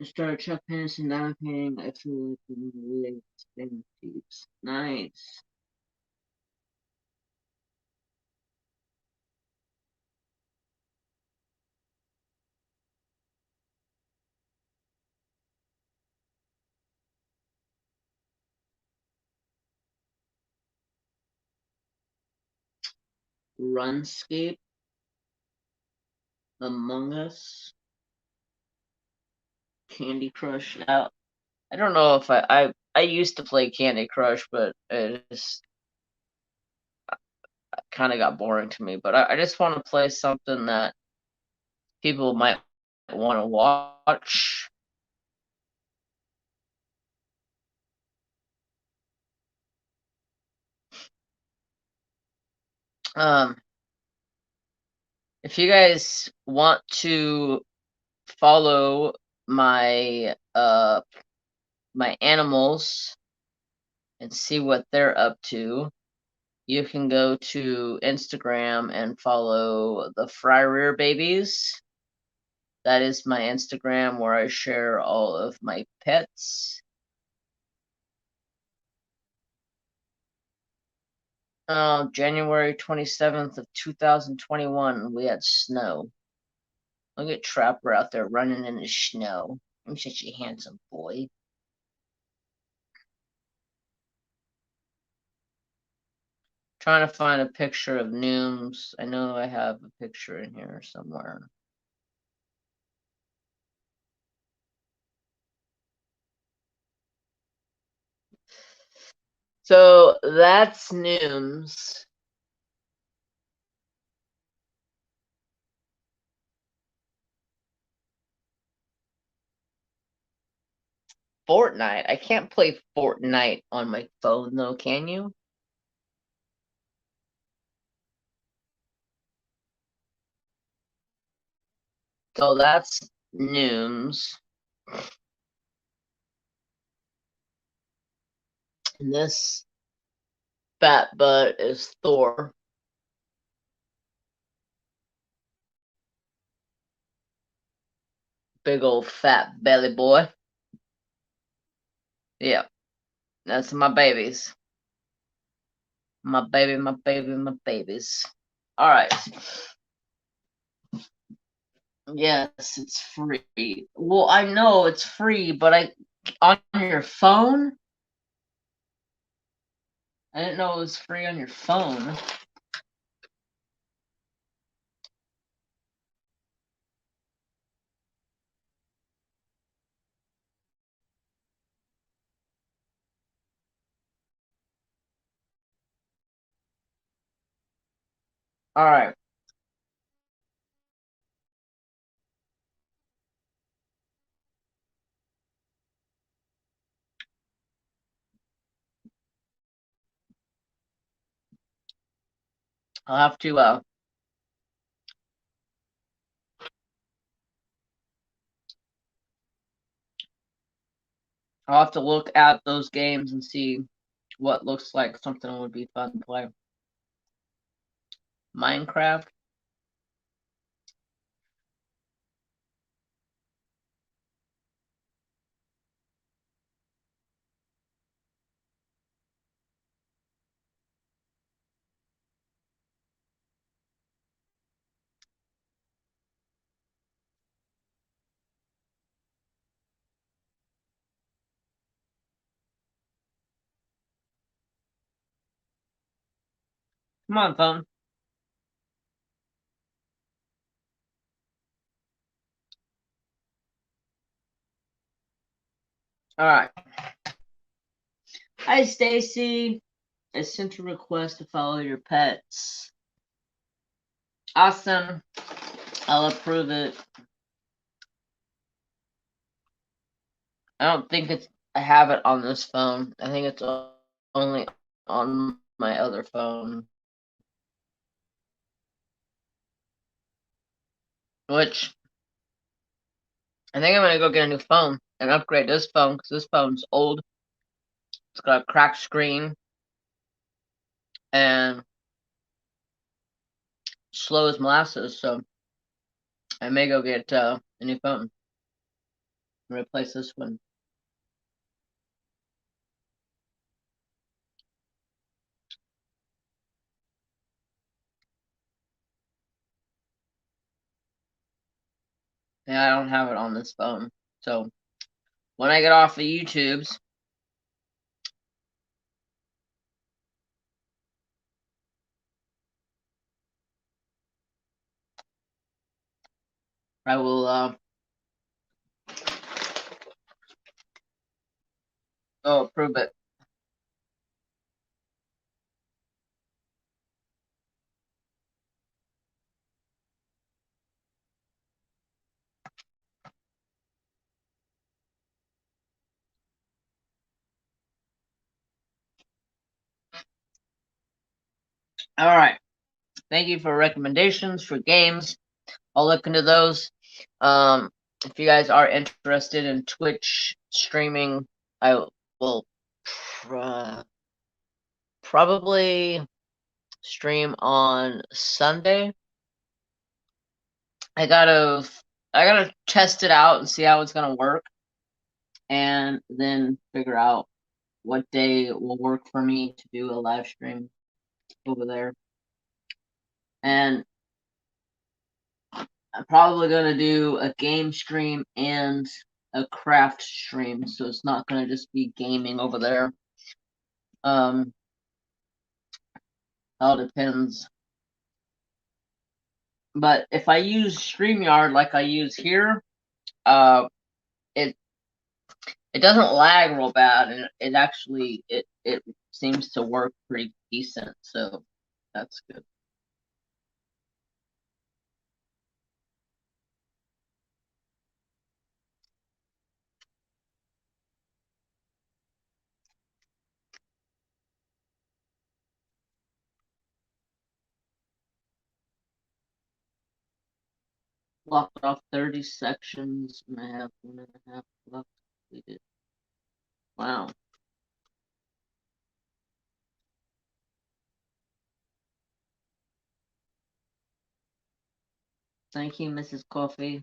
I started Chuck Henderson now paying. I feel like I'm really spending tips. Nice. Runscape, Among Us, Candy Crush. Out. I don't know if I used to play Candy Crush, but it just kind of got boring to me. But I just want to play something that people might want to watch. Um, if you guys want to follow my animals and see what they're up to, you can go to Instagram and follow the Fry Rear Babies. That is my Instagram where I share all of my pets. January 27th of 2021, we had snow. Look at Trapper out there running in the snow. I'm such a handsome boy. Trying to find a picture of Nooms. I know I have a picture in here somewhere. So that's news. Fortnite. I can't play Fortnite on my phone though, can you? So that's news. And this fat butt is Thor. Big old fat belly boy. Yeah, that's my babies. My baby, my baby, my babies. All right. Yes, it's free. Well, I know it's free, but on your phone? I didn't know it was free on your phone. All right. I'll have to look at those games and see what looks like something would be fun to play. Minecraft. Come on, phone. All right. Hi, Stacy. I sent a request to follow your pets. Awesome. I'll approve it. I don't think I have it on this phone. I think it's only on my other phone. Which, I think I'm going to go get a new phone and upgrade this phone because this phone's old. It's got a cracked screen and slow as molasses, so I may go get a new phone and replace this one. Yeah, I don't have it on this phone. So when I get off the YouTubes, I will approve it. All right. Thank you for recommendations for games. I'll look into those. If you guys are interested in Twitch streaming, I will probably stream on Sunday. I gotta test it out and see how it's gonna work, and then figure out what day will work for me to do a live stream over there. And I'm probably gonna do a game stream and a craft stream, so it's not gonna just be gaming over there. All depends. But if I use StreamYard like I use here, it doesn't lag real bad, and it actually it seems to work pretty decent, so that's good. Blocked off 30 sections and I have 1.5 left completed. Wow. Thank you, Mrs. Coffee.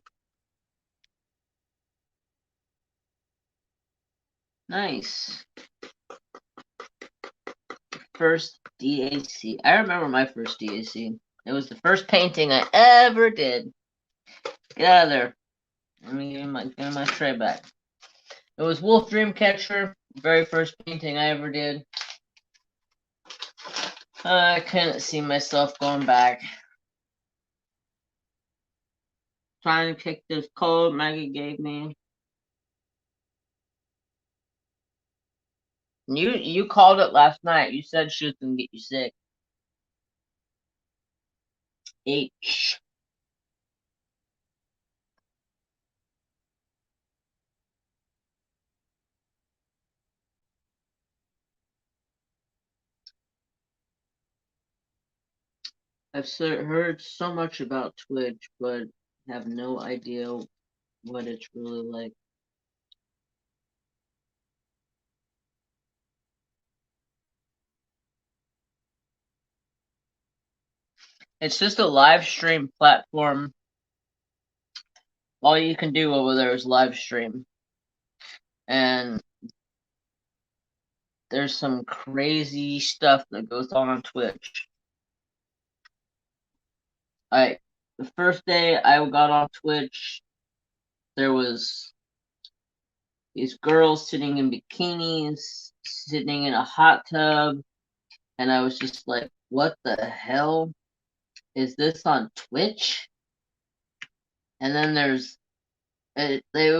Nice. First DAC. I remember my first DAC. It was the first painting I ever did. Get out of there. Let me give my tray back. It was Wolf Dreamcatcher, very first painting I ever did. I couldn't see myself going back. Trying to kick this cold Maggie gave me. You called it last night. You said she was gonna get you sick. H. I've heard so much about Twitch, but have no idea what it's really like. It's just a live stream platform. All you can do over there is live stream. And there's some crazy stuff that goes on Twitch. The first day I got on Twitch, there was these girls sitting in bikinis, sitting in a hot tub, and I was just like, what the hell? Is this on Twitch? And then it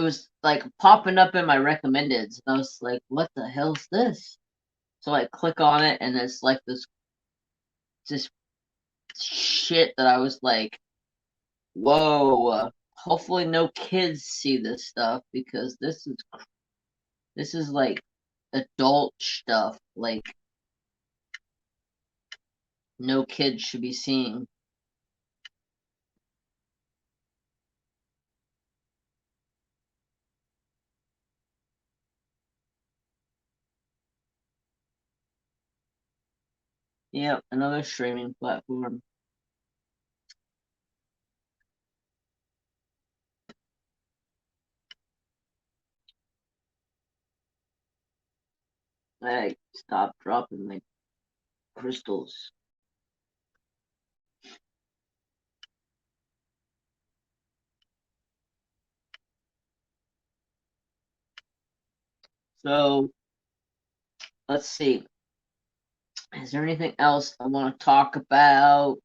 was like popping up in my recommendeds, and I was like, what the hell's this? So I click on it, and it's like this shit that I was like, whoa, hopefully no kids see this stuff, because this is like adult stuff, like no kids should be seeing. Yep, another streaming platform. I stopped dropping my crystals. So let's see. Is there anything else I want to talk about?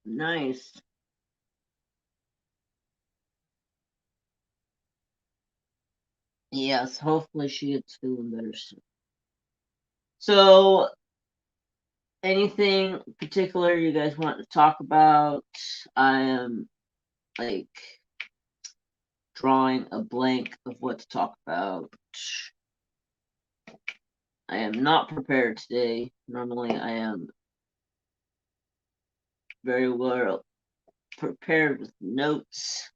Nice. Yes, hopefully she gets feeling better soon. So, anything particular you guys want to talk about? I am like drawing a blank of what to talk about. I am not prepared today. Normally, I am very well prepared with notes.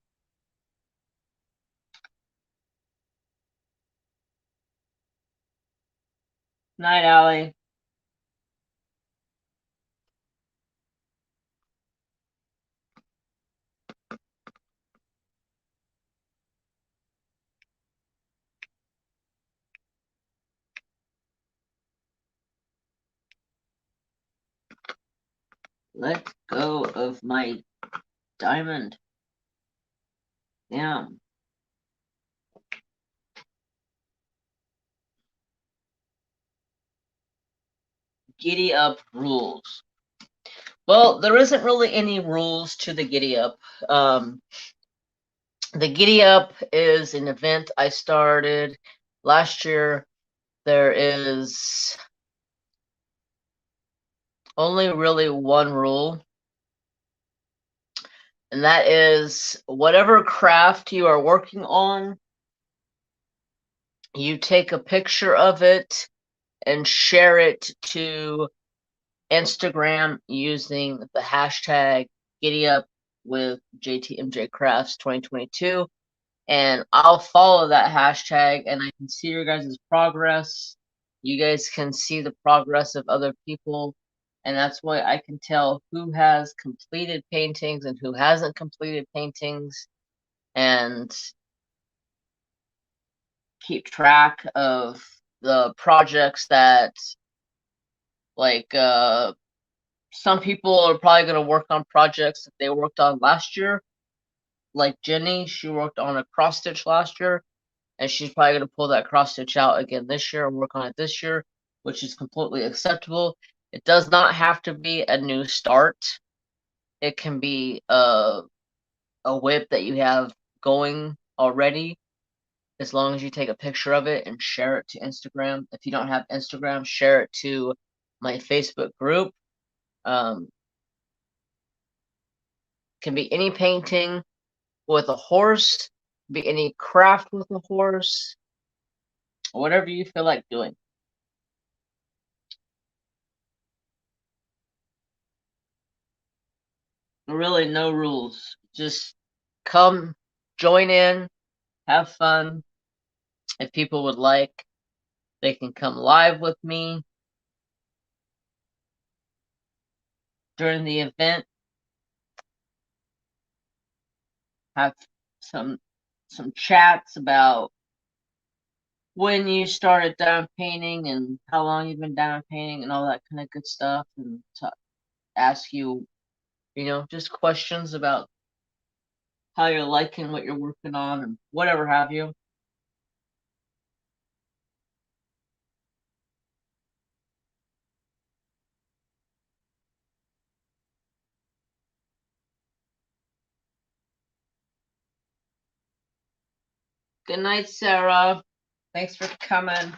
Night, Allie. Let go of my diamond. Damn. Giddy Up rules. Well, there isn't really any rules to the Giddy Up. The Giddy Up is an event I started last year. There is only really one rule, and that is whatever craft you are working on, you take a picture of it and share it to Instagram using the hashtag GiddyUp with JTMJ Crafts 2022, and I'll follow that hashtag and I can see your guys' progress. You guys can see the progress of other people, and that's why I can tell who has completed paintings and who hasn't completed paintings, and keep track of the projects that, like, some people are probably going to work on projects that they worked on last year. Like Jenny, she worked on a cross stitch last year, and she's probably going to pull that cross stitch out again this year and work on it this year, which is completely acceptable. It does not have to be a new start. It can be a whip that you have going already, as long as you take a picture of it and share it to Instagram. If you don't have Instagram, share it to my Facebook group. Can be any painting with a horse, be any craft with a horse, whatever you feel like doing. Really, no rules. Just come, join in, have fun. If people would like, they can come live with me during the event. Have some chats about when you started diamond painting and how long you've been diamond painting and all that kind of good stuff, and to ask you, just questions about how you're liking what you're working on and whatever have you. Good night, Sarah. Thanks for coming.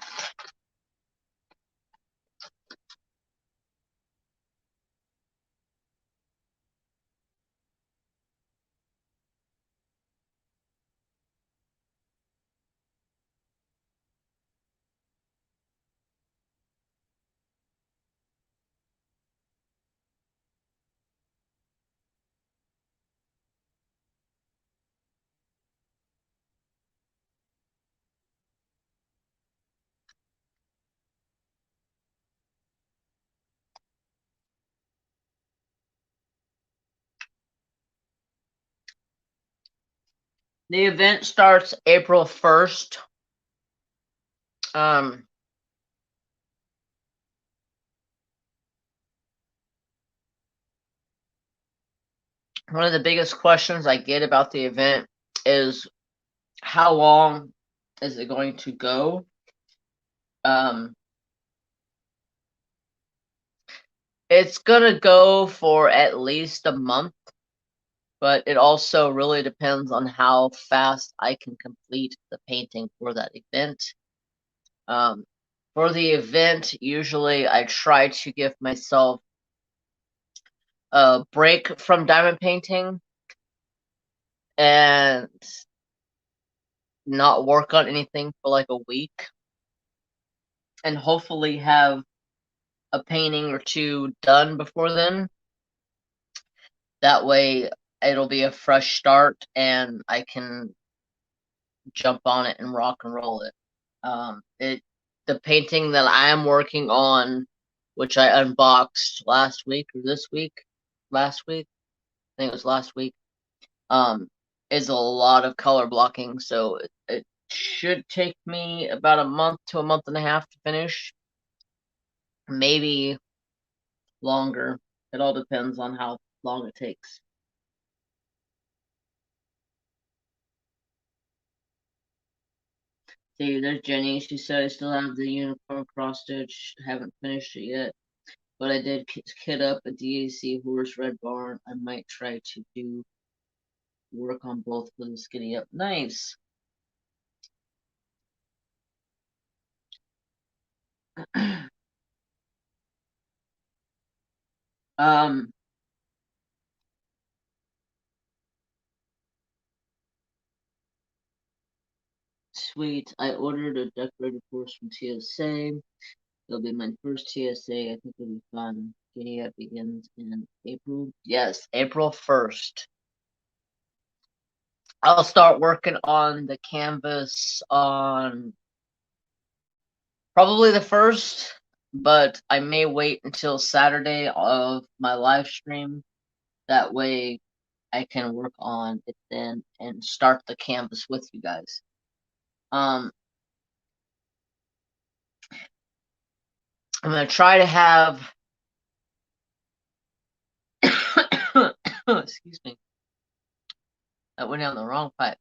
The event starts April 1st. One of the biggest questions I get about the event is, how long is it going to go? It's gonna go for at least a month, but it also really depends on how fast I can complete the painting for that event. For the event, usually I try to give myself a break from diamond painting and not work on anything for like a week, and hopefully have a painting or two done before then. That way it'll be a fresh start and I can jump on it and rock and roll it. The painting that I am working on, which I unboxed last week or this week, last week, I think it was last week, is a lot of color blocking, so it should take me about a month to a month and a half to finish, maybe longer. It all depends on how long it takes. See, there's Jenny. She said I still have the unicorn cross stitch. Haven't finished it yet. But I did kit up a DAC horse red barn. I might try to do work on both of them skinny up. Nice. um, sweet. I ordered a decorated horse from TSA. It'll be my first TSA. I think it'll be fun. Giddy Up begins in April. Yes, April 1st. I'll start working on the canvas on probably the 1st, but I may wait until Saturday of my live stream. That way I can work on it then and start the canvas with you guys. I'm gonna try to have excuse me. That went down the wrong pipe.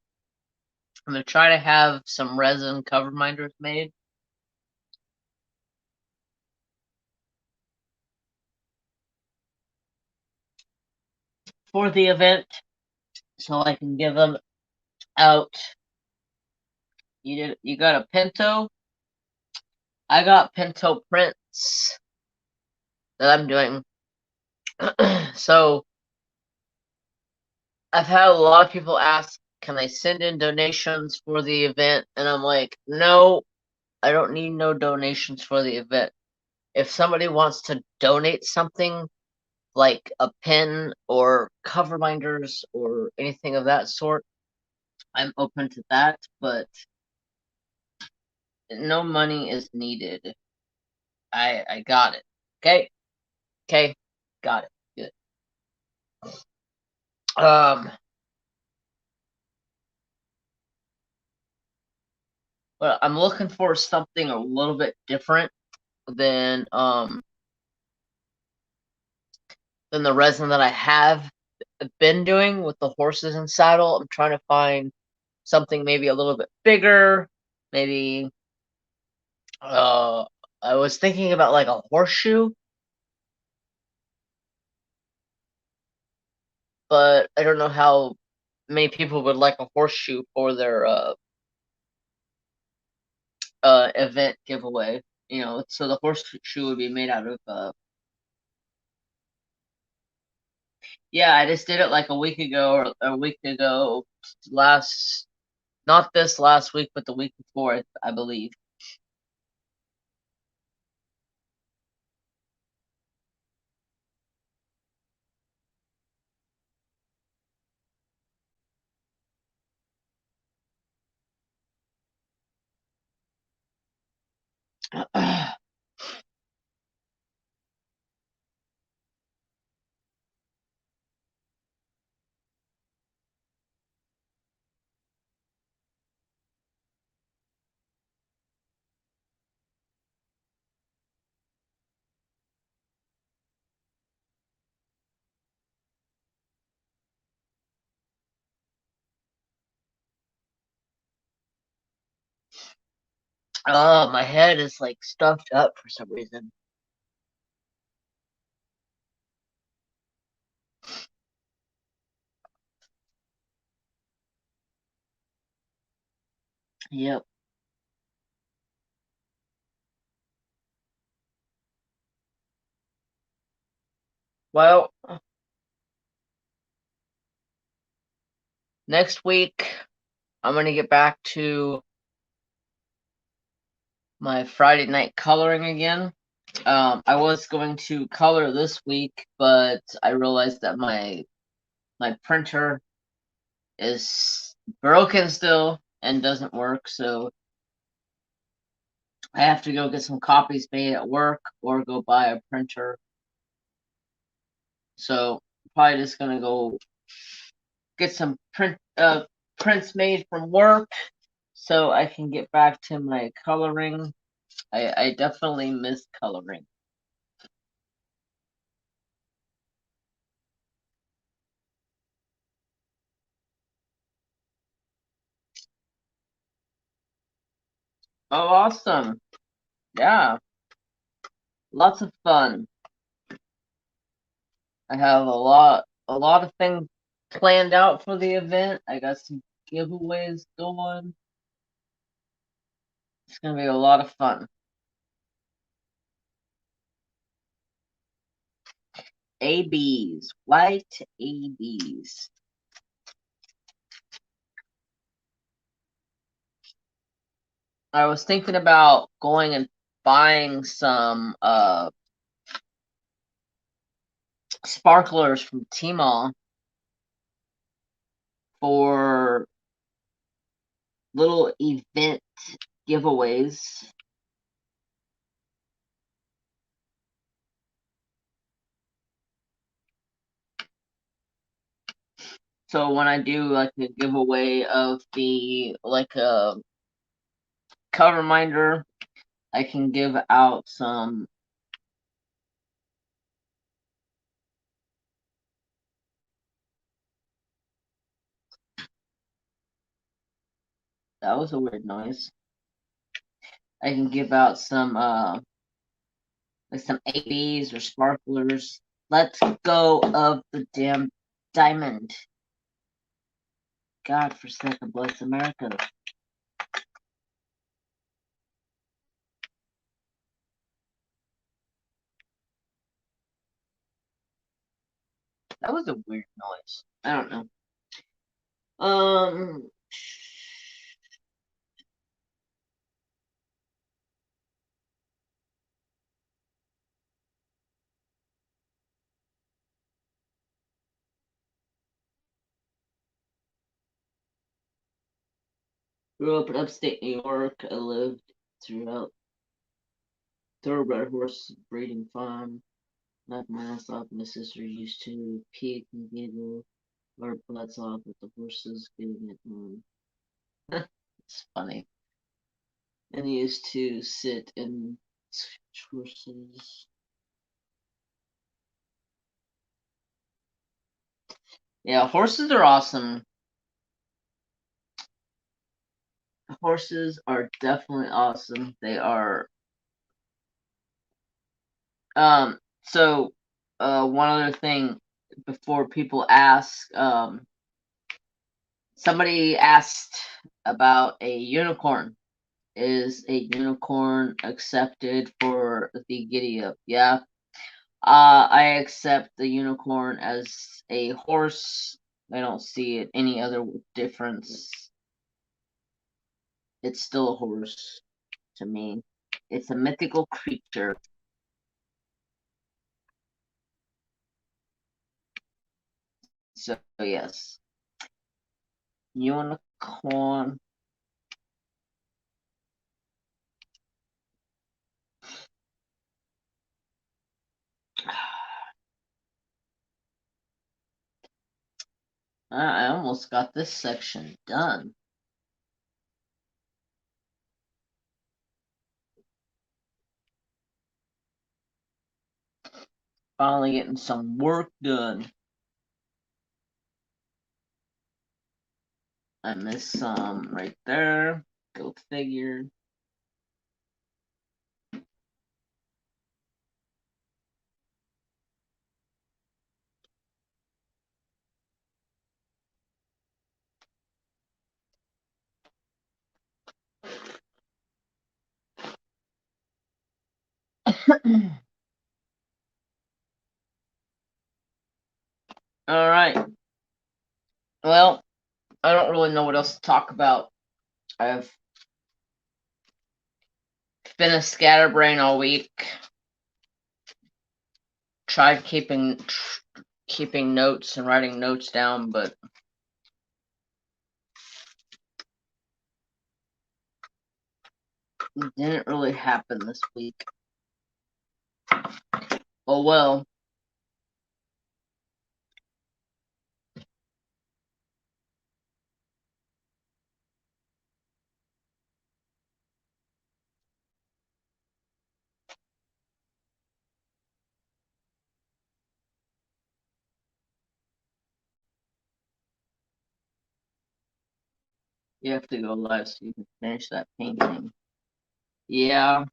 I'm gonna try to have some resin cover minders made. For the event, so I can give them out. You got a Pinto? I got Pinto prints that I'm doing. So I've had a lot of people ask, can I send in donations for the event? And I'm like, no, I don't need no donations for the event. If somebody wants to donate something like a pen or cover binders or anything of that sort, I'm open to that, but no money is needed. I got it. Okay, got it. Good. But I'm looking for something a little bit different than the resin that I have been doing with the horses and saddle. I'm trying to find something maybe a little bit bigger, maybe I was thinking about like a horseshoe, but I don't know how many people would like a horseshoe for their event giveaway. You know, so the horseshoe would be made out of yeah, I just did it like a week ago or a week ago last, not this last week, but the week before, I believe. Oh, my head is like stuffed up for some reason. Yep. Well, next week I'm gonna get back to my Friday night coloring again. I was going to color this week, but I realized that my printer is broken still and doesn't work, so I have to go get some copies made at work or go buy a printer. So probably just gonna go get some prints made from work so I can get back to my coloring. I definitely miss coloring. Oh, awesome. Yeah, lots of fun. I have a lot of things planned out for the event. I got some giveaways going. It's gonna be a lot of fun. ABs, white ABs. I was thinking about going and buying some sparklers from Tmall for little event giveaways. So when I do like a giveaway of the like a cover reminder, I can give out some that was a weird noise. I can give out some like some ABs or sparklers. Let's go of the damn diamond. God forsaken bless America. That was a weird noise. I don't know. Um Grew up in upstate New York. I lived throughout thoroughbred horse breeding farm. Knocked my ass off. My sister used to peek and giggle our butts off with the horses getting it on. It's funny. And he used to sit and horses. Yeah, horses are awesome. Horses are definitely awesome. They are. So, one other thing before people ask, somebody asked about a unicorn. Is a unicorn accepted for the giddy up? Yeah. I accept the unicorn as a horse. I don't see it any other difference. It's still a horse to me. It's a mythical creature. So yes. Unicorn. I almost got this section done. Finally getting some work done. I missed some right there. Go figure. All right. Well, I don't really know what else to talk about. I've been a scatterbrain all week. Tried keeping notes and writing notes down, but it didn't really happen this week. Oh well. You have to go live so you can finish that painting. Yeah.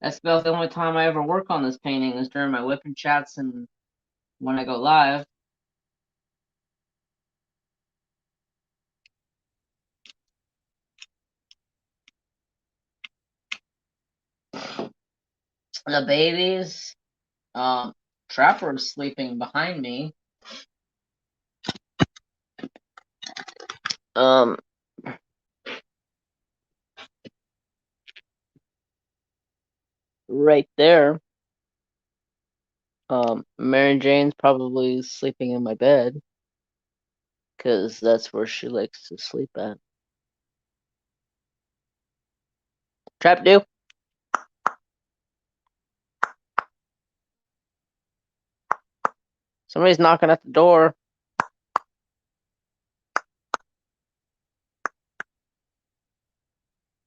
That's about the only time I ever work on this painting is during my whipping chats and when I go live. The babies, Trapper is sleeping behind me. Right there. Mary Jane's probably sleeping in my bed because that's where she likes to sleep at. Trap do. Somebody's knocking at the door.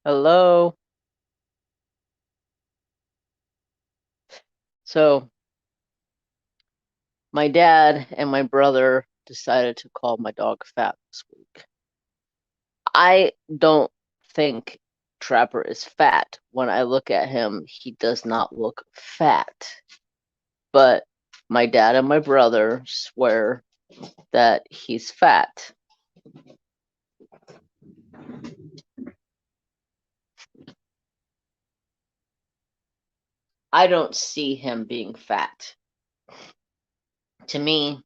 Hello. So, my dad and my brother decided to call my dog fat this week. I don't think Trapper is fat. When I look at him, he does not look fat. But my dad and my brother swear that he's fat. I don't see him being fat. To me,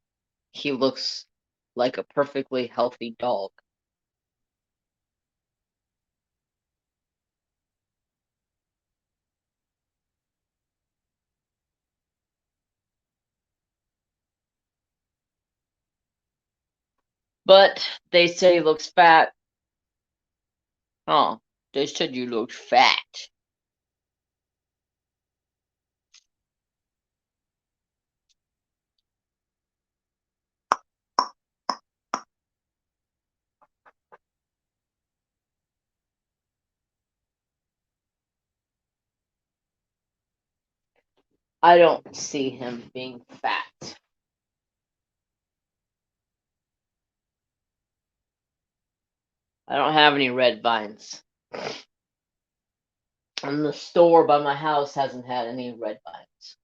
he looks like a perfectly healthy dog. But they say he looks fat. Oh, they said you look fat. I don't see him being fat. I don't have any red vines. And the store by my house hasn't had any red vines.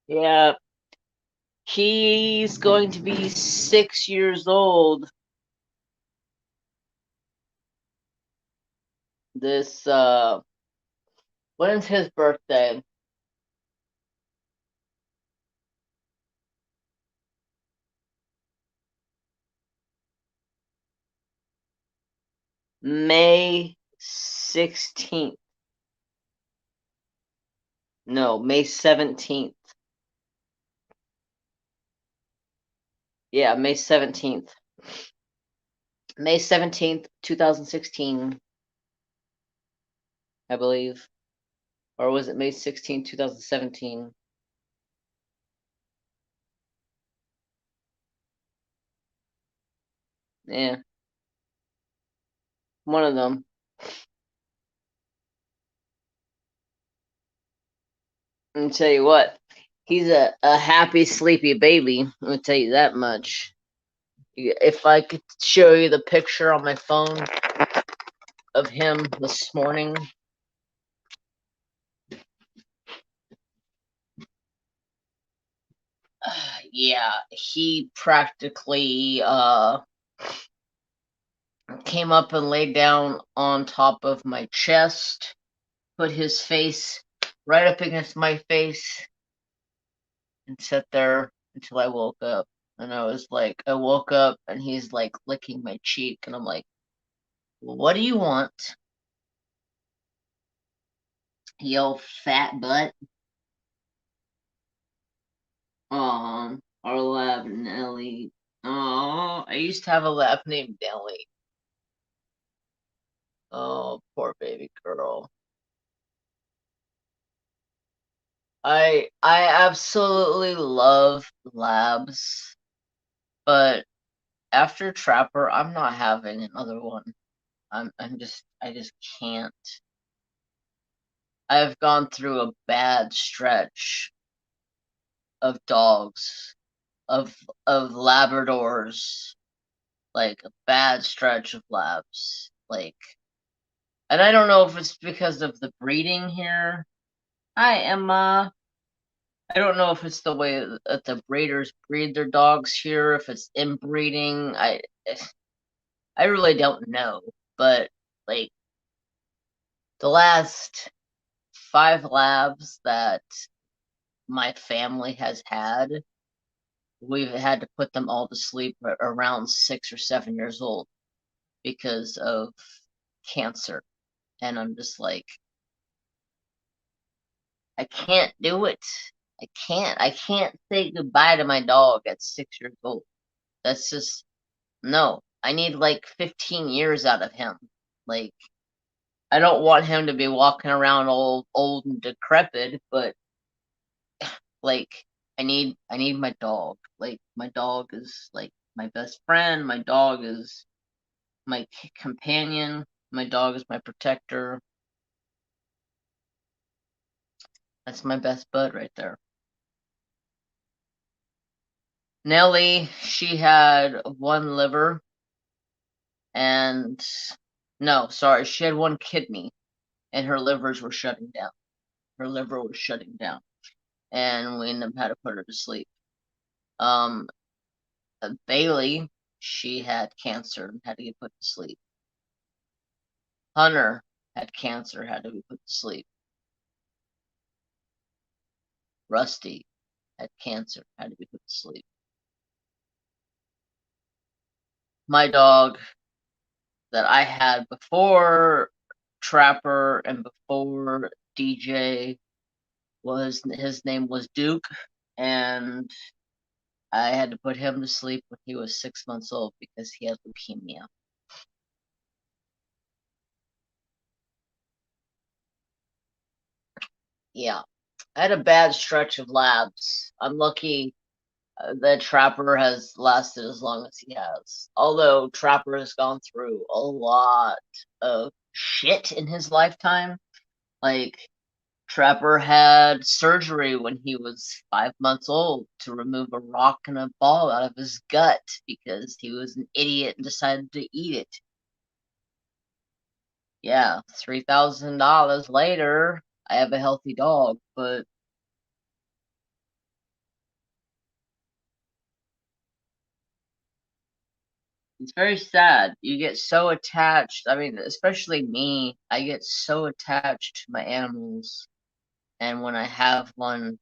Yeah, he's going to be 6 years old this when's his birthday? May 16th. No, May 17th. Yeah, May 17th. May 17th, 2016, I believe. Or was it May 16th, 2017? Yeah. One of them. I'll tell you what, he's a happy, sleepy baby. I'll tell you that much. If I could show you the picture on my phone of him this morning. Yeah, he practically came up and laid down on top of my chest, put his face right up against my face, and sat there until I woke up. And I woke up and he's like licking my cheek, and I'm like, what do you want? You old fat butt. Our lab, Nelly. Oh, I used to have a lab named Nelly. Oh, poor baby girl. I absolutely love labs, but after Trapper, I'm not having another one. I just can't. I've gone through a bad stretch of dogs. of Labradors, like a bad stretch of labs, like, and I don't know if it's because of the breeding here. Hi, Emma. I don't know if it's the way that the breeders breed their dogs here, if it's inbreeding. I really don't know, but like the last 5 labs that my family has had, we've had to put them all to sleep around 6 or 7 years old because of cancer. And I'm just like, I can't do it. I can't say goodbye to my dog at 6 years old. That's just, no. I need like 15 years out of him. Like, I don't want him to be walking around old and decrepit, but like, I need my dog. Like, my dog is like my best friend. My dog is my companion. My dog is my protector. That's my best bud right there. Nellie, she had 1 liver, and no, sorry, she had 1 kidney, and her livers were shutting down. Her liver was shutting down, and we ended up had to put her to sleep. Um, Bailey, she had cancer and had to get put to sleep. Hunter had cancer, had to be put to sleep. Rusty had cancer, had to be put to sleep. My dog that I had before Trapper and before DJ his name was Duke, and I had to put him to sleep when he was 6 months old because he had leukemia. Yeah, I had a bad stretch of labs. I'm lucky that Trapper has lasted as long as he has. Although Trapper has gone through a lot of shit in his lifetime. Like, Trapper had surgery when he was 5 months old to remove a rock and a ball out of his gut because he was an idiot and decided to eat it. Yeah, $3,000 later, I have a healthy dog, but it's very sad. You get so attached. I mean, especially me, I get so attached to my animals. And when I have one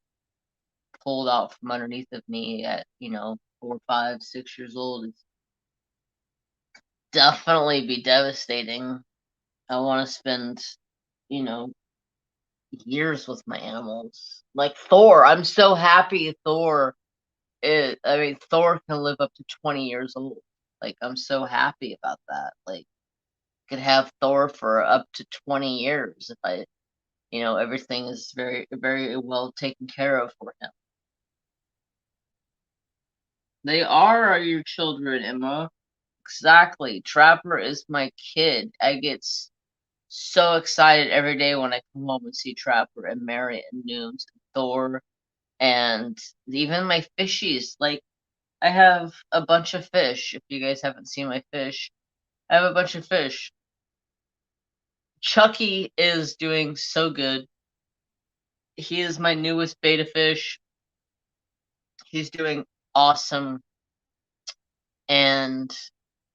pulled out from underneath of me at, 4, 5, 6 years old, it's definitely be devastating. I want to spend, you know, years with my animals. Like Thor, I'm so happy Thor can live up to 20 years old. Like, I'm so happy about that. Like, could have Thor for up to 20 years if everything is very, very well taken care of for him. They are your children, Emma. Exactly. Trapper is my kid. I get so excited every day when I come home and see Trapper and Mary and Nooms and Thor and even my fishies. Like, I have a bunch of fish. If you guys haven't seen my fish, I have a bunch of fish. Chucky is doing so good. He is my newest beta fish. He's doing awesome, and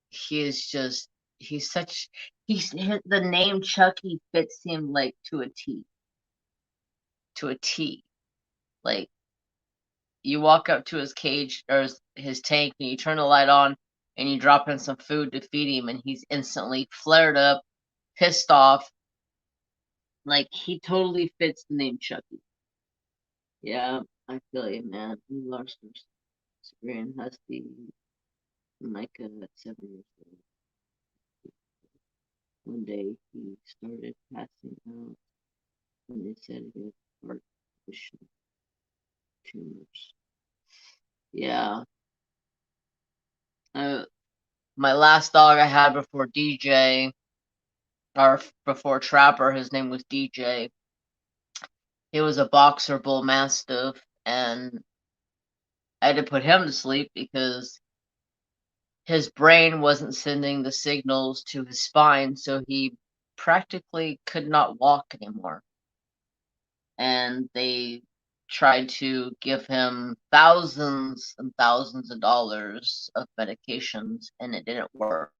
he is just he's such he's the name Chucky fits him like to a T. To a T. Like, you walk up to his cage or his tank and you turn the light on and you drop in some food to feed him and he's instantly flared up, pissed off. Like, he totally fits the name Chucky. Yeah, I feel you, man. We lost our Siberian Husky, Micah, at 7 years old. One day he started passing out and they said he had heart tumors. Yeah. Uh, my last dog I had before DJ, or before Trapper, his name was DJ. He was a boxer bull mastiff, and I had to put him to sleep because his brain wasn't sending the signals to his spine, so he practically could not walk anymore. And they tried to give him thousands and thousands of dollars of medications, and it didn't work.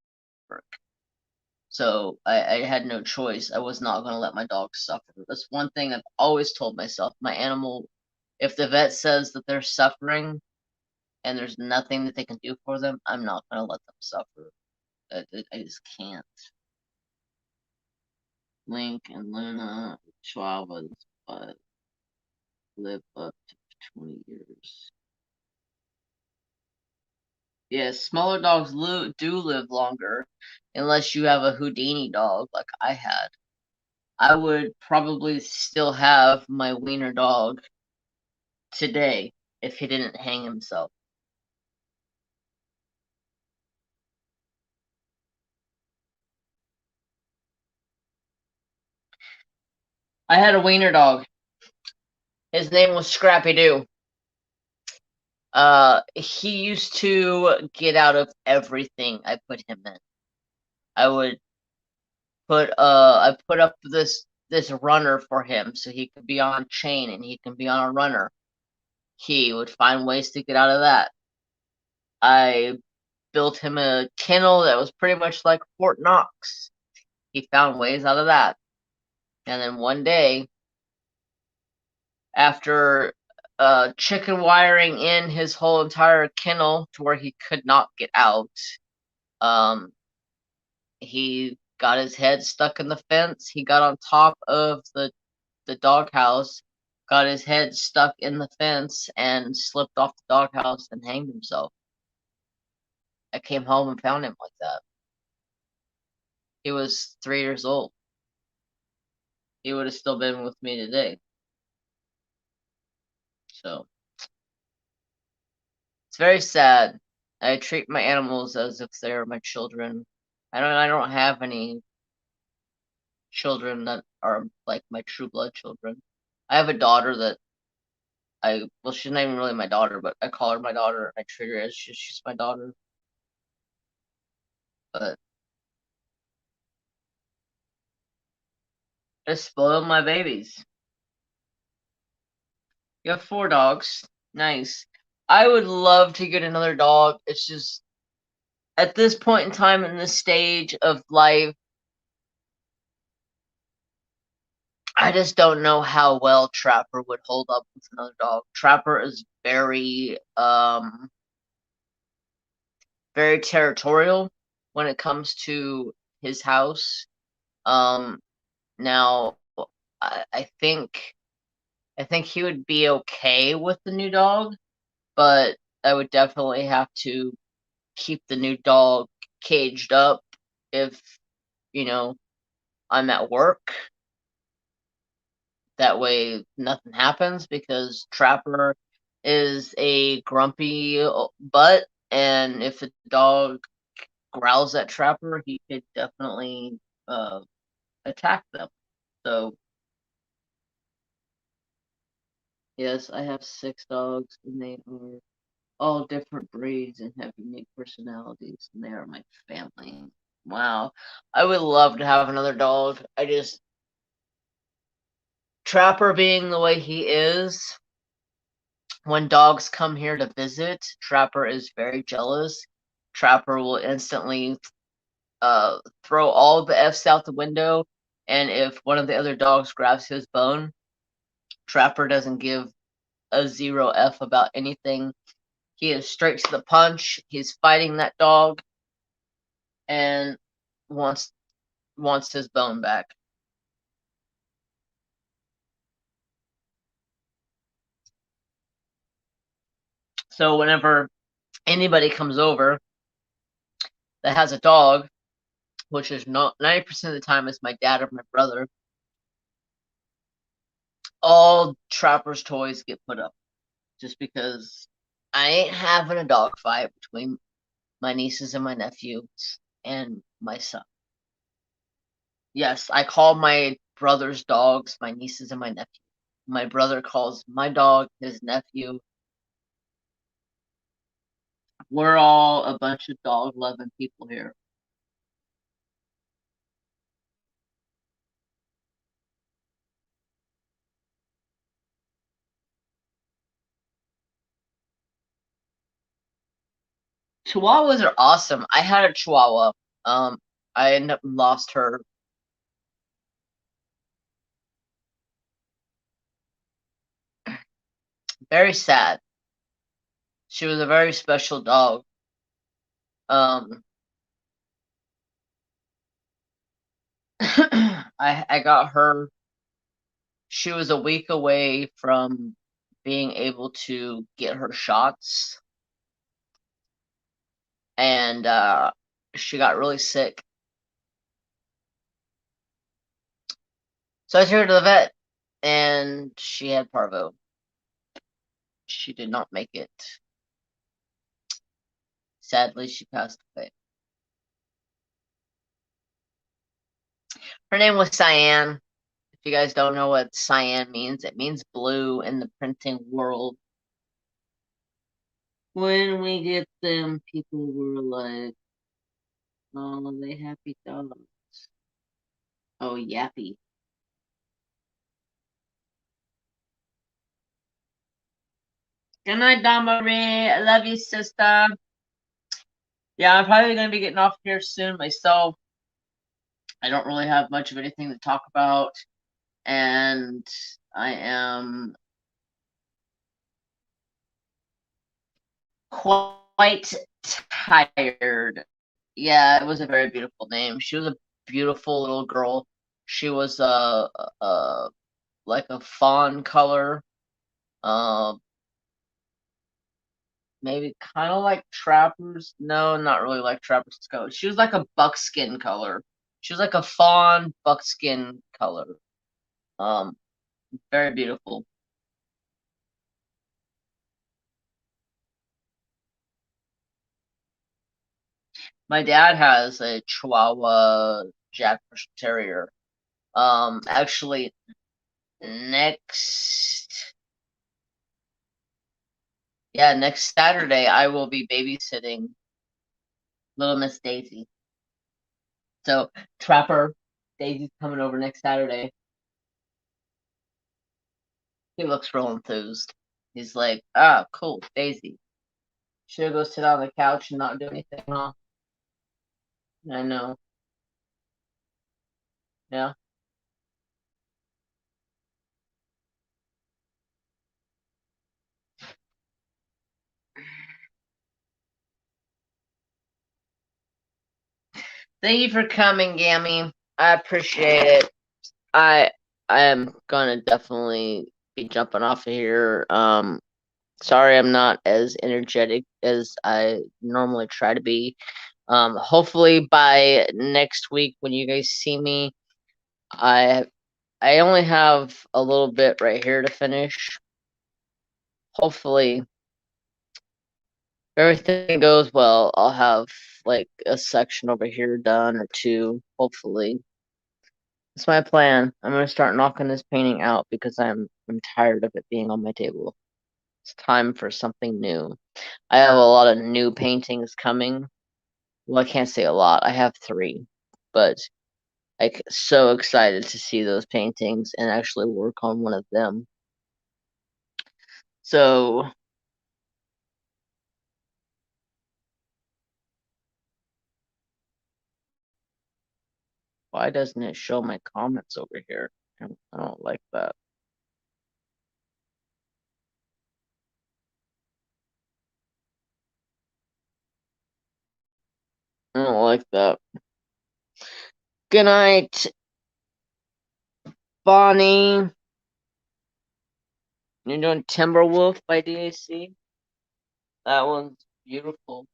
So I had no choice. I was not going to let my dog suffer. That's one thing I've always told myself. My animal, if the vet says that they're suffering and there's nothing that they can do for them, I'm not going to let them suffer. I just can't. Link and Luna, Chihuahuas, but live up to 20 years. Yes, smaller dogs do live longer, unless you have a Houdini dog like I had. I would probably still have my wiener dog today if he didn't hang himself. I had a wiener dog. His name was Scrappy Doo. He used to get out of everything I put him in. I would I put up this runner for him so he could be on chain and he can be on a runner. He would find ways to get out of that. I built him a kennel that was pretty much like Fort Knox. He found ways out of that. And then one day, after chicken wiring in his whole entire kennel to where he could not get out, he got his head stuck in the fence. He got on top of the doghouse, got his head stuck in the fence, and slipped off the doghouse and hanged himself. I came home and found him like that. He was 3 years old. He would have still been with me today. So it's very sad. I treat my animals as if they're my children. I don't have any children that are like my true blood children. I have a daughter that well, she's not even really my daughter, but I call her my daughter. I treat her as she's my daughter. But I spoil my babies. You have 4 dogs. Nice. I would love to get another dog. It's just at this point in time in this stage of life, I just don't know how well Trapper would hold up with another dog. Trapper is very very territorial when it comes to his house. Now I think he would be okay with the new dog, but I would definitely have to keep the new dog caged up if, you know, I'm at work. That way nothing happens, because Trapper is a grumpy butt, and if the dog growls at Trapper, he could definitely attack them. So yes, I have 6 dogs, and they are all different breeds and have unique personalities, and they are my family. Wow. I would love to have another dog. Trapper being the way he is, when dogs come here to visit, Trapper is very jealous. Trapper will instantly throw all the F's out the window, and if one of the other dogs grabs his bone, Trapper doesn't give a 0 F about anything. He is straight to the punch. He's fighting that dog and wants his bone back. So whenever anybody comes over that has a dog, which is not 90% of the time is my dad or my brother, all Trapper's toys get put up, just because I ain't having a dog fight between my nieces and my nephews and my son. Yes, I call my brother's dogs my nieces and my nephew. My brother calls my dog his nephew. We're all a bunch of dog-loving people here. Chihuahuas are awesome. I had a Chihuahua. I ended up lost her. Very sad. She was a very special dog. Um, I got her. She was a week away from being able to get her shots, and she got really sick. So I took her to the vet, and she had parvo. She did not make it. Sadly, she passed away. Her name was Cyan. If you guys don't know what cyan means, it means blue in the printing world. When we get them, people were like, oh, they happy dogs. Oh, yappy. Good night, Dawn Marie. I love you, sister. Yeah, I'm probably going to be getting off here soon myself. I don't really have much of anything to talk about. And I am quite tired. Yeah, it was a very beautiful name. She was a beautiful little girl. She was like a fawn color, uh, maybe kind of like Trapper's. No, not really like Trapper's color. She was like a buckskin color. She was like a fawn buckskin color. Um, very beautiful. My dad has a Chihuahua Jack Russell Terrier. Actually, next, yeah, next Saturday I will be babysitting little Miss Daisy. So Trapper, Daisy's coming over next Saturday. He looks real enthused. He's like, ah, cool, Daisy. Should go sit on the couch and not do anything, huh? I know. Yeah. Thank you for coming, Gammy. I appreciate it. I I am gonna definitely be jumping off of here. Sorry I'm not as energetic as I normally try to be. Hopefully by next week when you guys see me, I I only have a little bit right here to finish. Hopefully, if everything goes well, I'll have like a section over here done or two. Hopefully, that's my plan. I'm gonna start knocking this painting out because I'm tired of it being on my table. It's time for something new. I have a lot of new paintings coming. Well, I can't say a lot. I have three, but like so excited to see those paintings and actually work on one of them. So why doesn't it show my comments over here? I don't like that. I don't like that. Good night, Bonnie. You're doing Timberwolf by DAC. That one's beautiful.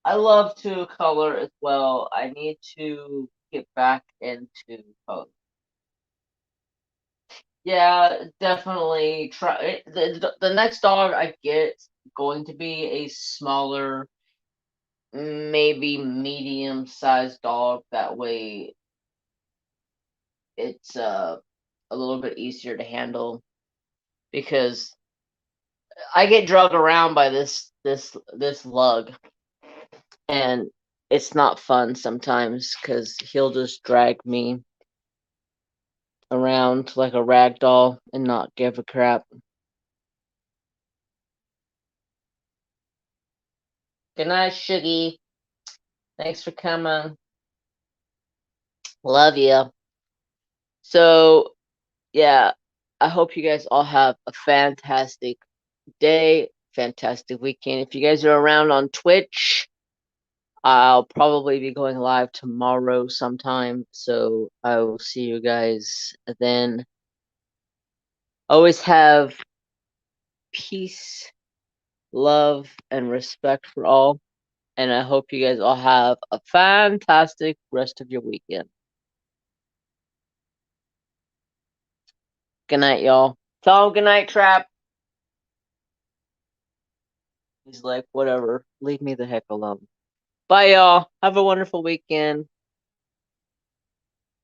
I love to color as well. I need to get back into color. Yeah, definitely try the next dog I get going to be a smaller maybe medium-sized dog. That way it's a little bit easier to handle, because I get dragged around by this lug, and it's not fun sometimes because he'll just drag me around like a rag doll and not give a crap. Good night, Shuggy. Thanks for coming. Love you. So, yeah, I hope you guys all have a fantastic day, fantastic weekend. If you guys are around on Twitch, I'll probably be going live tomorrow sometime. So I will see you guys then. Always have peace, love, and respect for all. And I hope you guys all have a fantastic rest of your weekend. Good night, y'all. Tell him good night, Trap. He's like, whatever. Leave me the heck alone. Bye, y'all. Have a wonderful weekend.